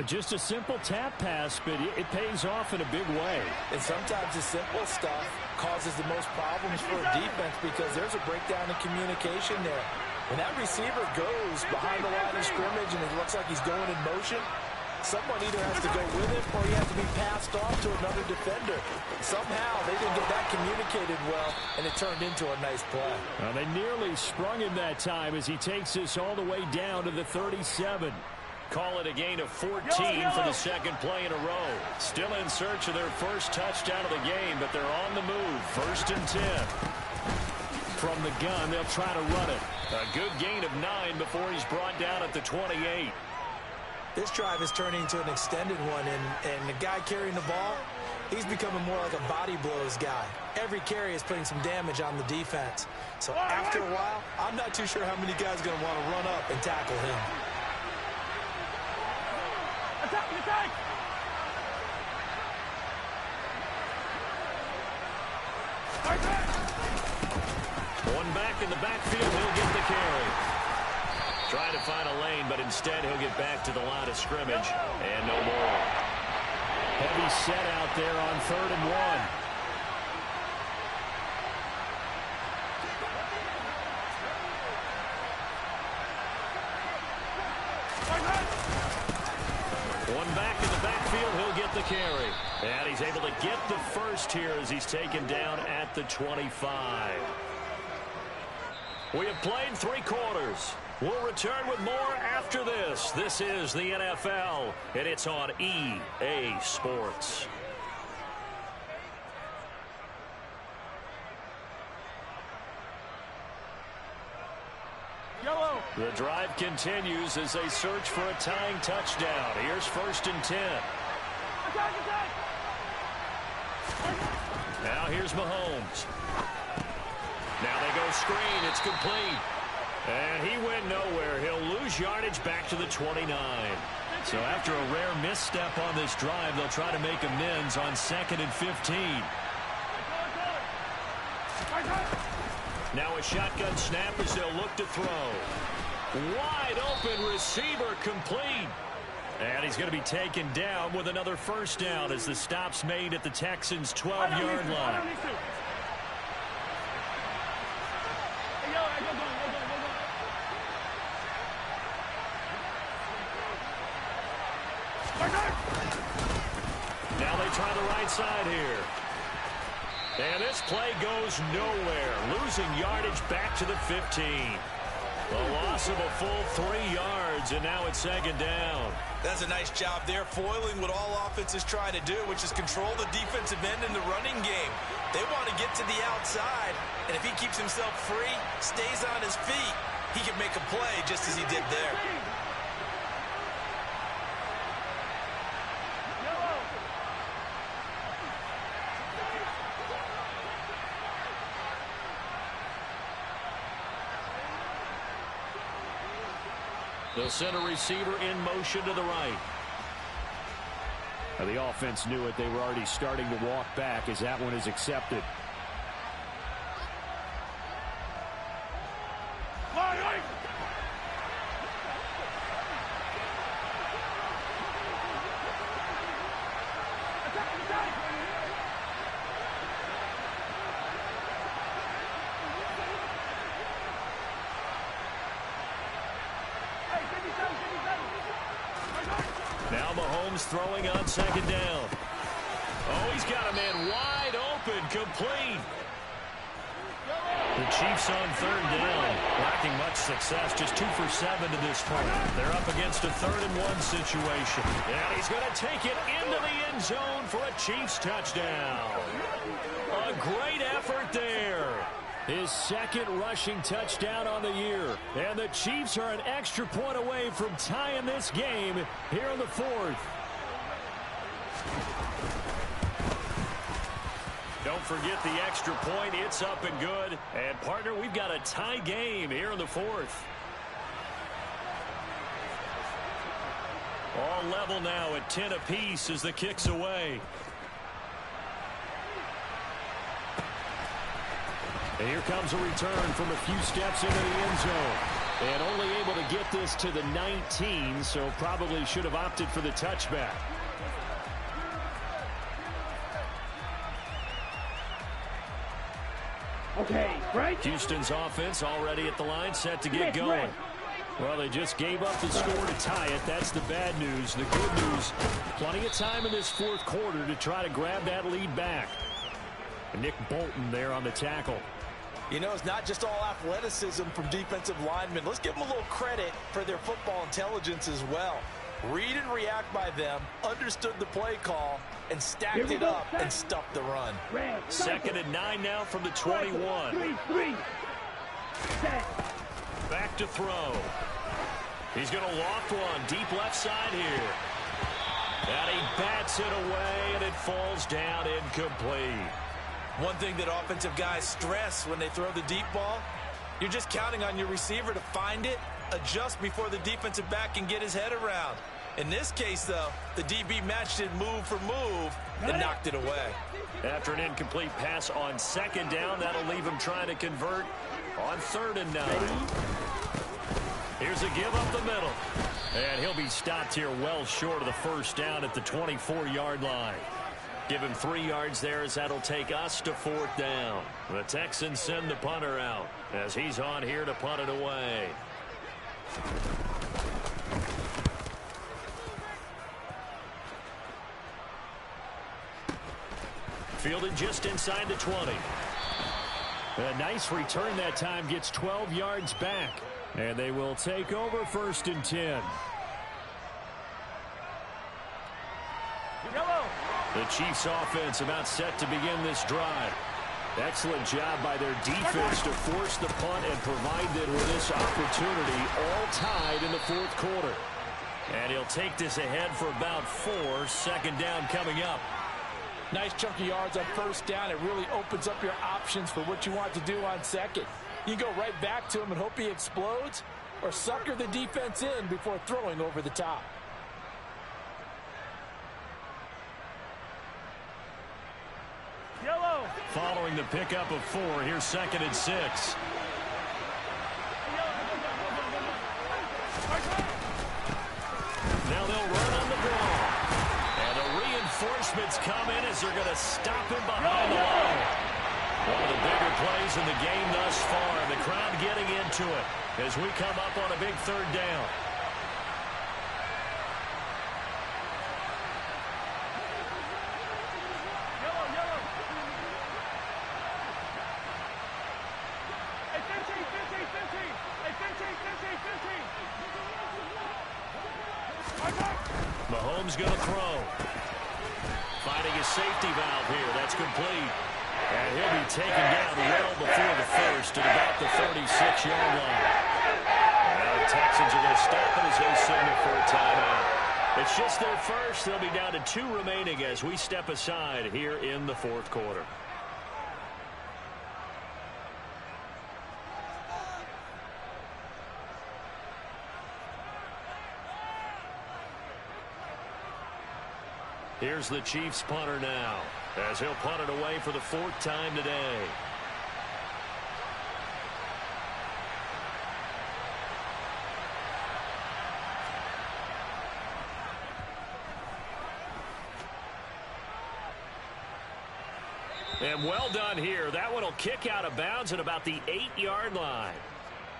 Just a simple tap pass, but it pays off in a big way. And sometimes the simple stuff causes the most problems for a defense because there's a breakdown in communication there. When that receiver goes behind the line of scrimmage and it looks like he's going in motion, someone either has to go with him or he has to be passed off to another defender. Somehow they didn't get that communicated well, and it turned into a nice play. Well, they nearly sprung him that time as he takes this all the way down to the 37. Call it a gain of 14 for the 2nd play in a row. Still in search of their 1st touchdown of the game, but they're on the move. 1st and 10. From the gun, they'll try to run it. A good gain of 9 before he's brought down at the 28. This drive is turning into an extended one, and the guy carrying the ball, he's becoming more like a body blows guy. Every carry is putting some damage on the defense. So after a while, I'm not too sure how many guys are going to want to run up and tackle him. Attack, attack! One back in the backfield, he'll get the carry. Trying to find a lane, but instead he'll get back to the line of scrimmage, and no more. Heavy set out there on 3rd and 1. One back in the backfield, he'll get the carry. And he's able to get the 1st here as he's taken down at the 25. We have played 3 quarters. We'll return with more after this. This is the NFL, and it's on EA Sports. Yellow. The drive continues as they search for a tying touchdown. Here's 1st and 10. Attack, attack! Now here's Mahomes. Now they go screen. It's complete. And he went nowhere. He'll lose yardage back to the 29. So after a rare misstep on this drive, they'll try to make amends on 2nd and 15. Now a shotgun snap as they'll look to throw. Wide open receiver complete. And he's going to be taken down with another 1st down as the stop's made at the Texans' 12-yard line. Now they try the right side here. And this play goes nowhere. Losing yardage back to the 15. A loss of a full 3 yards, and now it's 2nd down. That's a nice job there, foiling what all offenses try to do, which is control the defensive end in the running game. They want to get to the outside, and if he keeps himself free, stays on his feet, he can make a play just as he did there. The center receiver in motion to the right. The offense knew it. They were already starting to walk back as that one is accepted. Now Mahomes throwing on 2nd down. Oh, he's got a man wide open, complete. The Chiefs on third down, lacking much success, just 2 for 7 to this point. They're up against a 3rd-and-1 situation. And he's going to take it into the end zone for a Chiefs touchdown. A great effort there. His 2nd rushing touchdown on the year. And the Chiefs are an extra point away from tying this game here in the 4th. Don't forget the extra point. It's up and good. And, partner, we've got a tie game here in the 4th. All level now at 10 apiece as the kick's away. And here comes a return from a few steps into the end zone. And only able to get this to the 19, so probably should have opted for the touchback. Okay, right. Houston's offense already at the line, set to get going. Well, they just gave up the score to tie it. That's the bad news. The good news, plenty of time in this 4th quarter to try to grab that lead back. And Nick Bolton there on the tackle. You know, it's not just all athleticism from defensive linemen. Let's give them a little credit for their football intelligence as well. Read and react by them, understood the play call, and stacked it up and stuffed the run. 2nd and 9 now from the 21. Back to throw. He's going to loft one deep left side here. And he bats it away, and it falls down incomplete. One thing that offensive guys stress when they throw the deep ball, you're just counting on your receiver to find it, adjust before the defensive back can get his head around. In this case, though, the DB matched it move for move and knocked it away. After an incomplete pass on 2nd down, that'll leave him trying to convert on 3rd and 9. Here's a give up the middle. And he'll be stopped here well short of the 1st down at the 24-yard line. Give him 3 yards there as that'll take us to 4th down. The Texans send the punter out as he's on here to punt it away. Fielded just inside the 20. A nice return that time, gets 12 yards back. And they will take over 1st and 10. Yellow. The Chiefs offense about set to begin this drive. Excellent job by their defense to force the punt and provide them with this opportunity, all tied in the 4th quarter. And he'll take this ahead for about 4. 2nd down coming up. Nice chunk of yards on 1st down. It really opens up your options for what you want to do on 2nd. You go right back to him and hope he explodes, or sucker the defense in before throwing over the top. Yellow. Following the pickup of 4, here's 2nd and 6. Now they'll run on the ball. And the reinforcements come in as they're going to stop him behind the line. One of the bigger plays in the game thus far. And the crowd getting into it as we come up on a big 3rd down. Mahomes going to throw. Finding his safety valve here. That's complete. And he'll be taken down well before the 1st at about the 36-yard line. Now the Texans are going to stop it as they signal for a timeout. It's just their 1st. They'll be down to 2 remaining as we step aside here in the 4th quarter. Here's the Chiefs punter now, as he'll punt it away for the 4th time today. And well done here. That one will kick out of bounds at about the 8-yard line.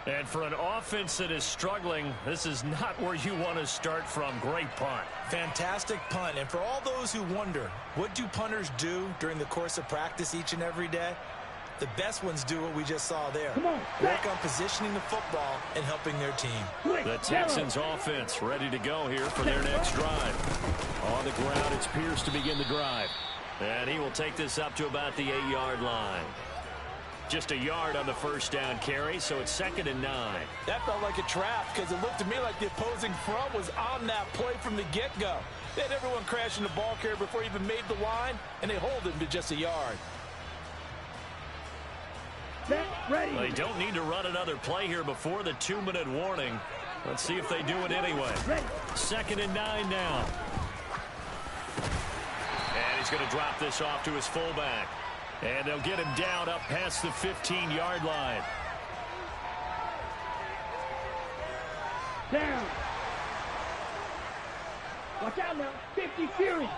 And for an offense that is struggling, this is not where you want to start from. Great punt. Fantastic punt. And for all those who wonder, what do punters do during the course of practice each and every day? The best ones do what we just saw there. Come on, work on positioning the football and helping their team. The Texans offense ready to go here for their next drive. On the ground, it's Pierce to begin the drive. And he will take this up to about the 8-yard line. Just a yard on the first down carry, so it's 2nd and 9. That felt like a trap because it looked to me like the opposing front was on that play from the get-go. They had everyone crashing the ball carrier before he even made the line, and they hold him to just a yard. Ready. They don't need to run another play here before the 2-minute warning. Let's see if they do it anyway. 2nd and 9 now. And he's going to drop this off to his fullback. And they'll get him down up past the 15-yard line. Down. Watch out now. 50 Fury.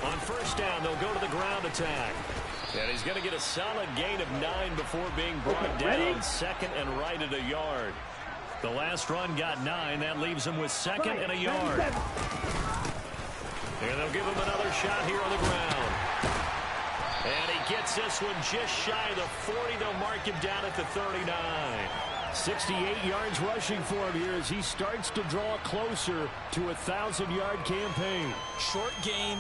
On first down, they'll go to the ground attack. And he's going to get a solid gain of 9 before being brought down 2nd and right at a yard. The last run got 9. That leaves him with 2nd and a yard. And they'll give him another shot here on the ground. And he gets this one just shy of the 40. They'll mark him down at the 39. 68 yards rushing for him here as he starts to draw closer to a 1,000-yard campaign. Short gain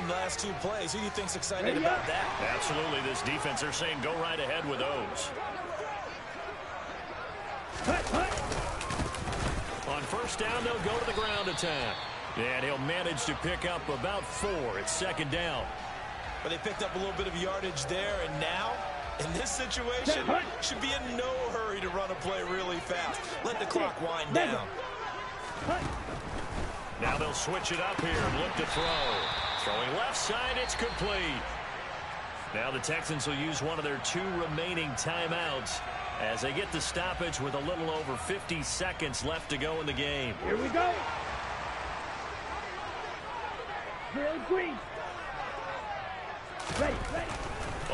last 2 plays. Who do you think's excited about that? Absolutely, this defense, they're saying go right ahead with those. On first down, they'll go to the ground attack. And he'll manage to pick up about 4. It's 2nd down. But they picked up a little bit of yardage there, and now, in this situation, should be in no hurry to run a play really fast. Let the clock wind down. Now they'll switch it up here and look to throw. Throwing left side, it's complete. Now the Texans will use one of their 2 remaining timeouts as they get the stoppage with a little over 50 seconds left to go in the game. Here we go. Drill green. Ready.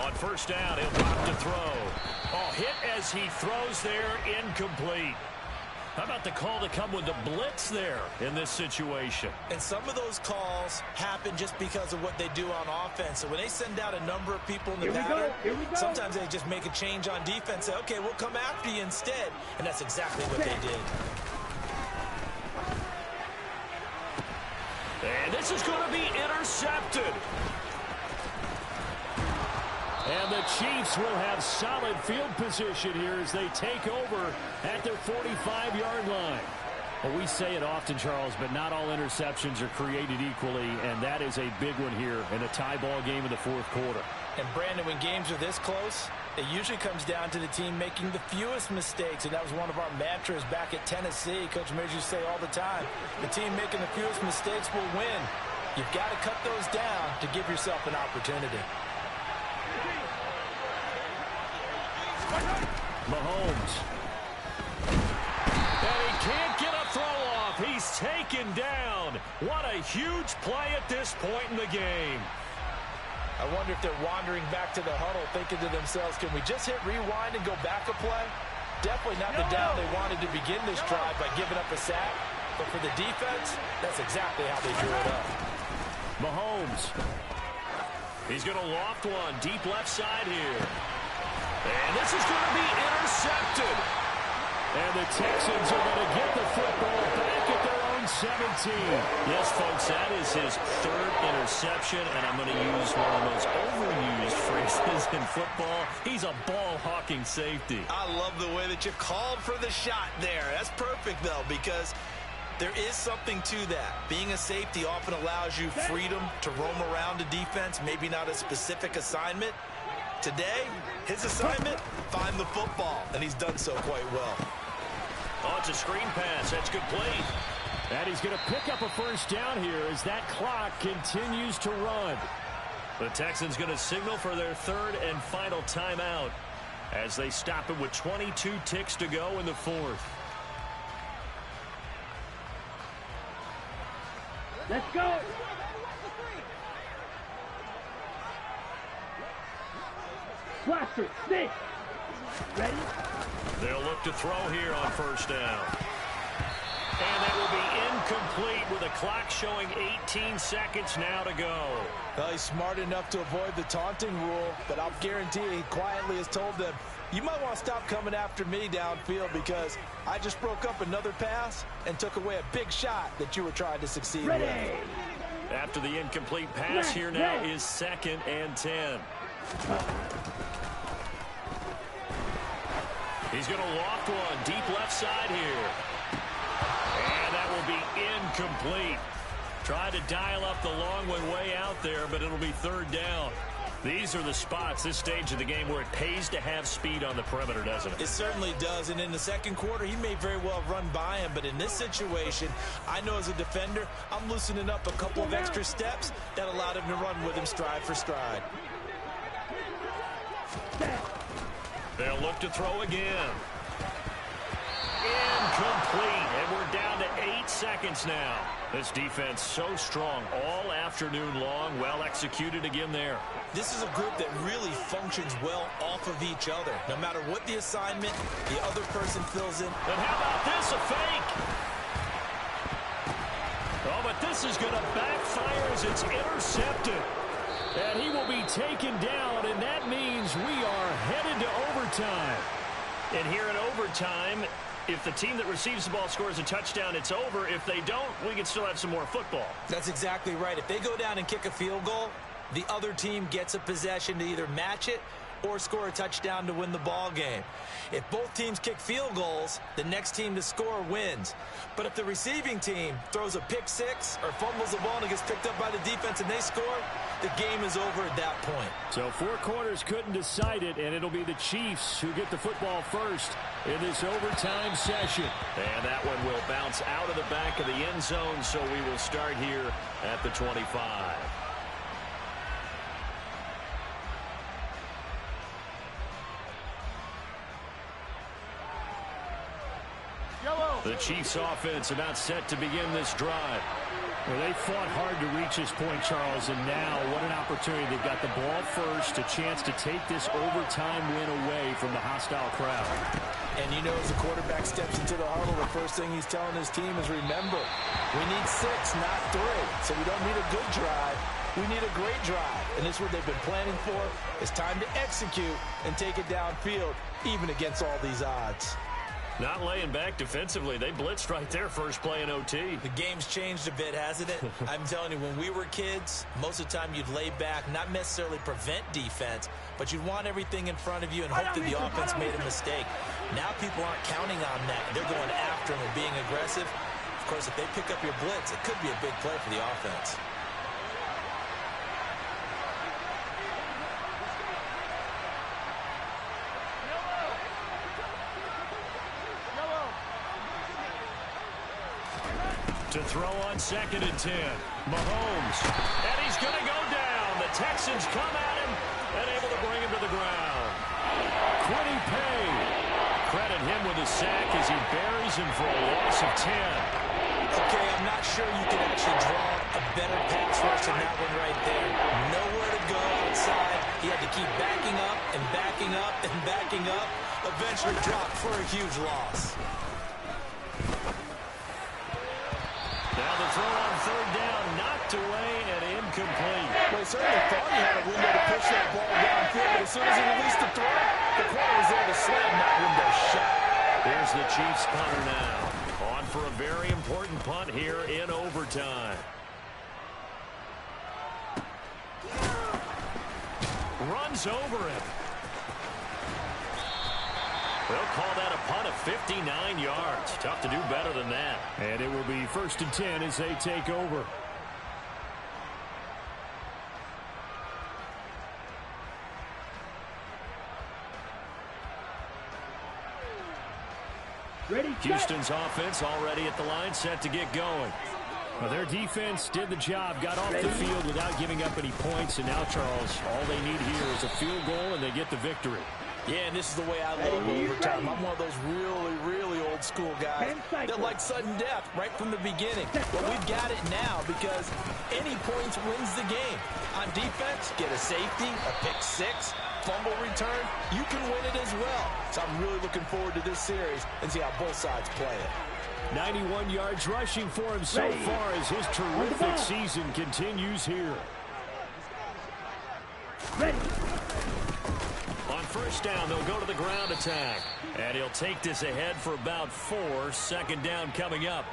On first down, he'll drop to throw. Oh, hit as he throws there, incomplete. How about the call to come with the blitz there in this situation? And some of those calls happen just because of what they do on offense. So when they send out a number of people in the pattern, sometimes they just make a change on defense. Say, okay, we'll come after you instead. And that's exactly what they did. And this is going to be intercepted. And the Chiefs will have solid field position here as they take over at their 45-yard line. Well, we say it often, Charles, but not all interceptions are created equally, and that is a big one here in a tie ball game in the 4th quarter. And, Brandon, when games are this close, it usually comes down to the team making the fewest mistakes, and that was one of our mantras back at Tennessee. Coach Major used to say all the time, the team making the fewest mistakes will win. You've got to cut those down to give yourself an opportunity. Mahomes. And he can't get a throw off. He's taken down. What a huge play at this point in the game. I wonder if they're wandering back to the huddle thinking to themselves, can we just hit rewind and go back a play? Definitely not the down they wanted to begin this drive by giving up a sack. But for the defense, that's exactly how they drew it up. Mahomes. He's going to loft one deep left side here. And this is going to be intercepted. And the Texans are going to get the football back at their own 17. Yes, folks, that is his 3rd interception, and I'm going to use one of the most overused phrases in football. He's a ball-hawking safety. I love the way that you called for the shot there. That's perfect, though, because there is something to that. Being a safety often allows you freedom to roam around a defense, maybe not a specific assignment. Today, his assignment, find the football, and he's done so quite well. Oh, it's a screen pass. That's complete. And he's going to pick up a first down here as that clock continues to run. The Texans going to signal for their 3rd and final timeout as they stop it with 22 ticks to go in the 4th. Let's go. Blaster, stick. Ready? They'll look to throw here on first down. And that will be incomplete with a clock showing 18 seconds now to go. Well, he's smart enough to avoid the taunting rule, but I'll guarantee he quietly has told them, you might want to stop coming after me downfield because I just broke up another pass and took away a big shot that you were trying to succeed with. After the incomplete pass, here now is 2nd and 10. He's going to loft one deep left side here. And that will be incomplete. Tried to dial up the long one way out there, but it'll be 3rd down. These are the spots, this stage of the game, where it pays to have speed on the perimeter, doesn't it? It certainly does, and in the second quarter, he may very well run by him, but in this situation, I know as a defender, I'm loosening up a couple of extra steps that allowed him to run with him stride for stride. They'll look to throw again. Incomplete, and we're down to 8 seconds now. This defense so strong all afternoon long, well executed again there. This is a group that really functions well off of each other. No matter what the assignment, the other person fills in. And how about this, a fake? Oh, but this is going to backfire as it's intercepted. And he will be taken down, and that means we are headed to overtime. And here in overtime, if the team that receives the ball scores a touchdown, it's over. If they don't, we can still have some more football. That's exactly right. If they go down and kick a field goal, the other team gets a possession to either match it or score a touchdown to win the ball game. If both teams kick field goals, the next team to score wins. But if the receiving team throws a pick six or fumbles the ball and it gets picked up by the defense and they score, the game is over at that point. So 4 quarters couldn't decide it, and it'll be the Chiefs who get the football first in this overtime session. And that one will bounce out of the back of the end zone, so we will start here at the 25. The Chiefs offense about set to begin this drive. Well, they fought hard to reach this point, Charles, and now what an opportunity. They've got the ball first, a chance to take this overtime win away from the hostile crowd. And you know, as the quarterback steps into the huddle, the first thing he's telling his team is, remember, we need 6, not 3. So we don't need a good drive. We need a great drive. And this is what they've been planning for. It's time to execute and take it downfield, even against all these odds. Not laying back defensively. They blitzed right there first play in OT. The game's changed a bit, hasn't it? I'm telling you, when we were kids, most of the time you'd lay back, not necessarily prevent defense, but you'd want everything in front of you and hope that the offense made a mistake. Now people aren't counting on that. They're going after them and being aggressive. Of course, if they pick up your blitz, it could be a big play for the offense. To throw on 2nd and 10. Mahomes. And he's going to go down. The Texans come at him and able to bring him to the ground. Quiddy Pay. Credit him with a sack as he buries him for a loss of 10. Okay, I'm not sure you can actually draw a better pass rush than that one right there. Nowhere to go outside. He had to keep backing up and backing up and backing up. Eventually dropped for a huge loss. Now the throw on 3rd down, knocked away and incomplete. Well, he certainly thought he had a window to push that ball downfield, but as soon as he released the throw, the corner was there to slam that window shut. Here's the Chiefs punter now. On for a very important punt here in overtime. Runs over him. They'll call that a punt of 59 yards. Tough to do better than that. And it will be 1st and 10 as they take over. Ready, Houston's offense already at the line, set to get going. Well, their defense did the job, got off the field without giving up any points, and now, Charles, all they need here is a field goal, and they get the victory. Yeah, and this is the way I love overtime. I'm one of those really old school guys that like sudden death right from the beginning. But we've got it now because any points wins the game. On defense, get a safety, a pick six, fumble return, you can win it as well. So I'm really looking forward to this series and see how both sides play it. 91 yards rushing for him so far as his terrific season continues here. Ready. On first down, they'll go to the ground attack. And he'll take this ahead for about 4. Second down coming up.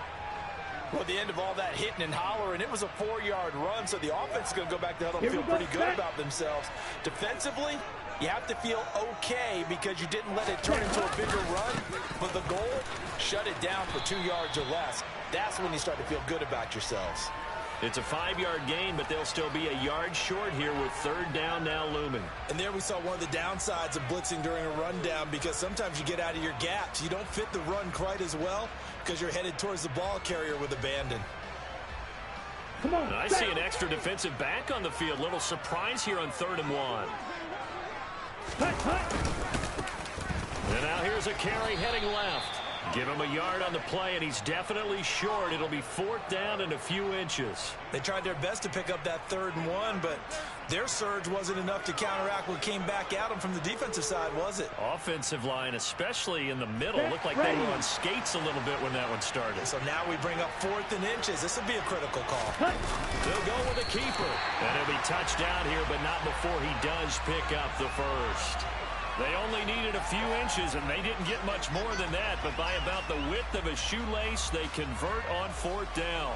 Well, at the end of all that hitting and hollering, it was a 4-yard run, so the offense is going to go back to huddle and feel pretty good about themselves. Defensively, you have to feel okay because you didn't let it turn into a bigger run. But the goal, shut it down for 2 yards or less. That's when you start to feel good about yourselves. It's a 5-yard gain, but they'll still be a yard short here with third down now looming. And there we saw one of the downsides of blitzing during a rundown, because sometimes you get out of your gaps. You don't fit the run quite as well because you're headed towards the ball carrier with abandon. Come on. I see an extra defensive back on the field. Little surprise here on 3rd and 1. And now here's a carry heading left. Give him a yard on the play, and he's definitely short. It'll be 4th down and a few inches. They tried their best to pick up that 3rd and 1, but their surge wasn't enough to counteract what came back at them from the defensive side, was it? Offensive line, especially in the middle, looked like they were on skates a little bit when that one started. So now we bring up 4th and inches. This will be a critical call. They'll go with a keeper. And he'll be touched down here, but not before he does pick up the first. They only needed a few inches, and they didn't get much more than that. But by about the width of a shoelace, they convert on 4th down.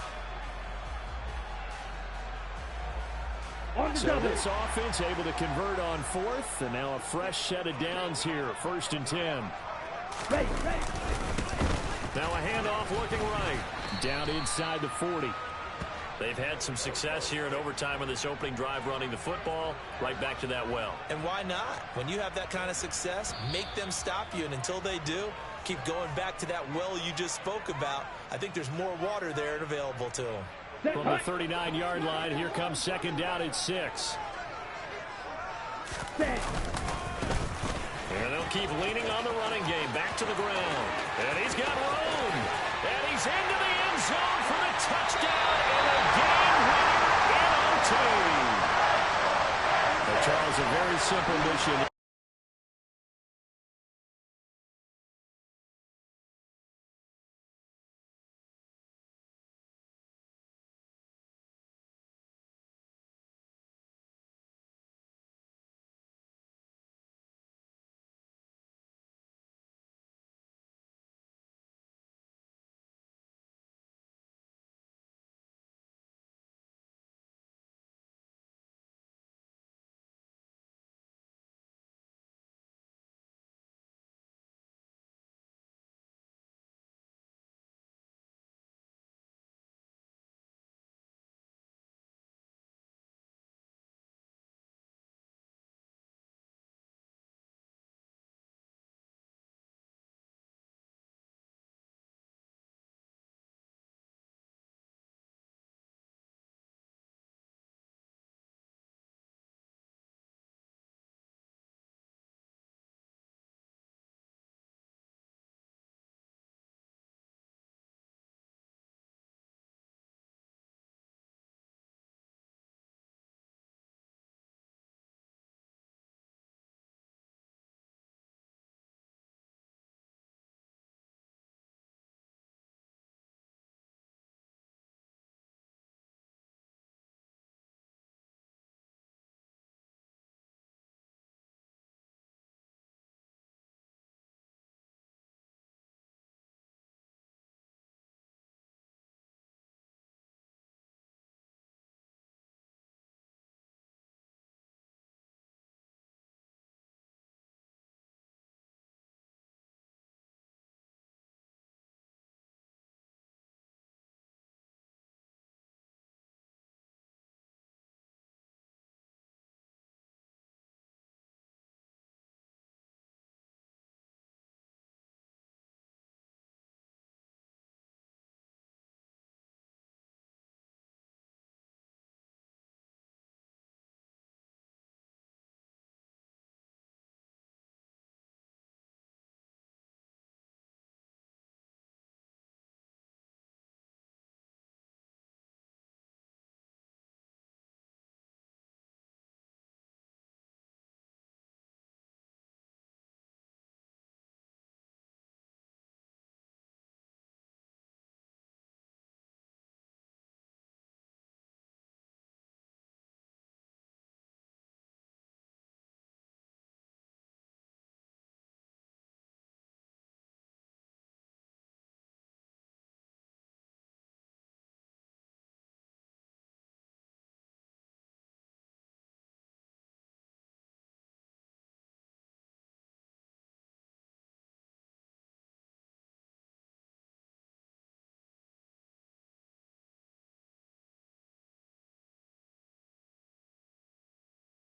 So this offense able to convert on 4th, and now a fresh set of downs here. 1st and 10. Now a handoff looking right. Down inside the 40. They've had some success here in overtime on this opening drive running the football. Right back to that well. And why not? When you have that kind of success, make them stop you. And until they do, keep going back to that well you just spoke about. I think there's more water there and available to them. From the 39-yard line, here comes 2nd down at 6. And they'll keep leaning on the running game. Back to the ground. And he's got room. And he's into the end zone for the touchdown and a game winner in OT. Charles, a very simple mission.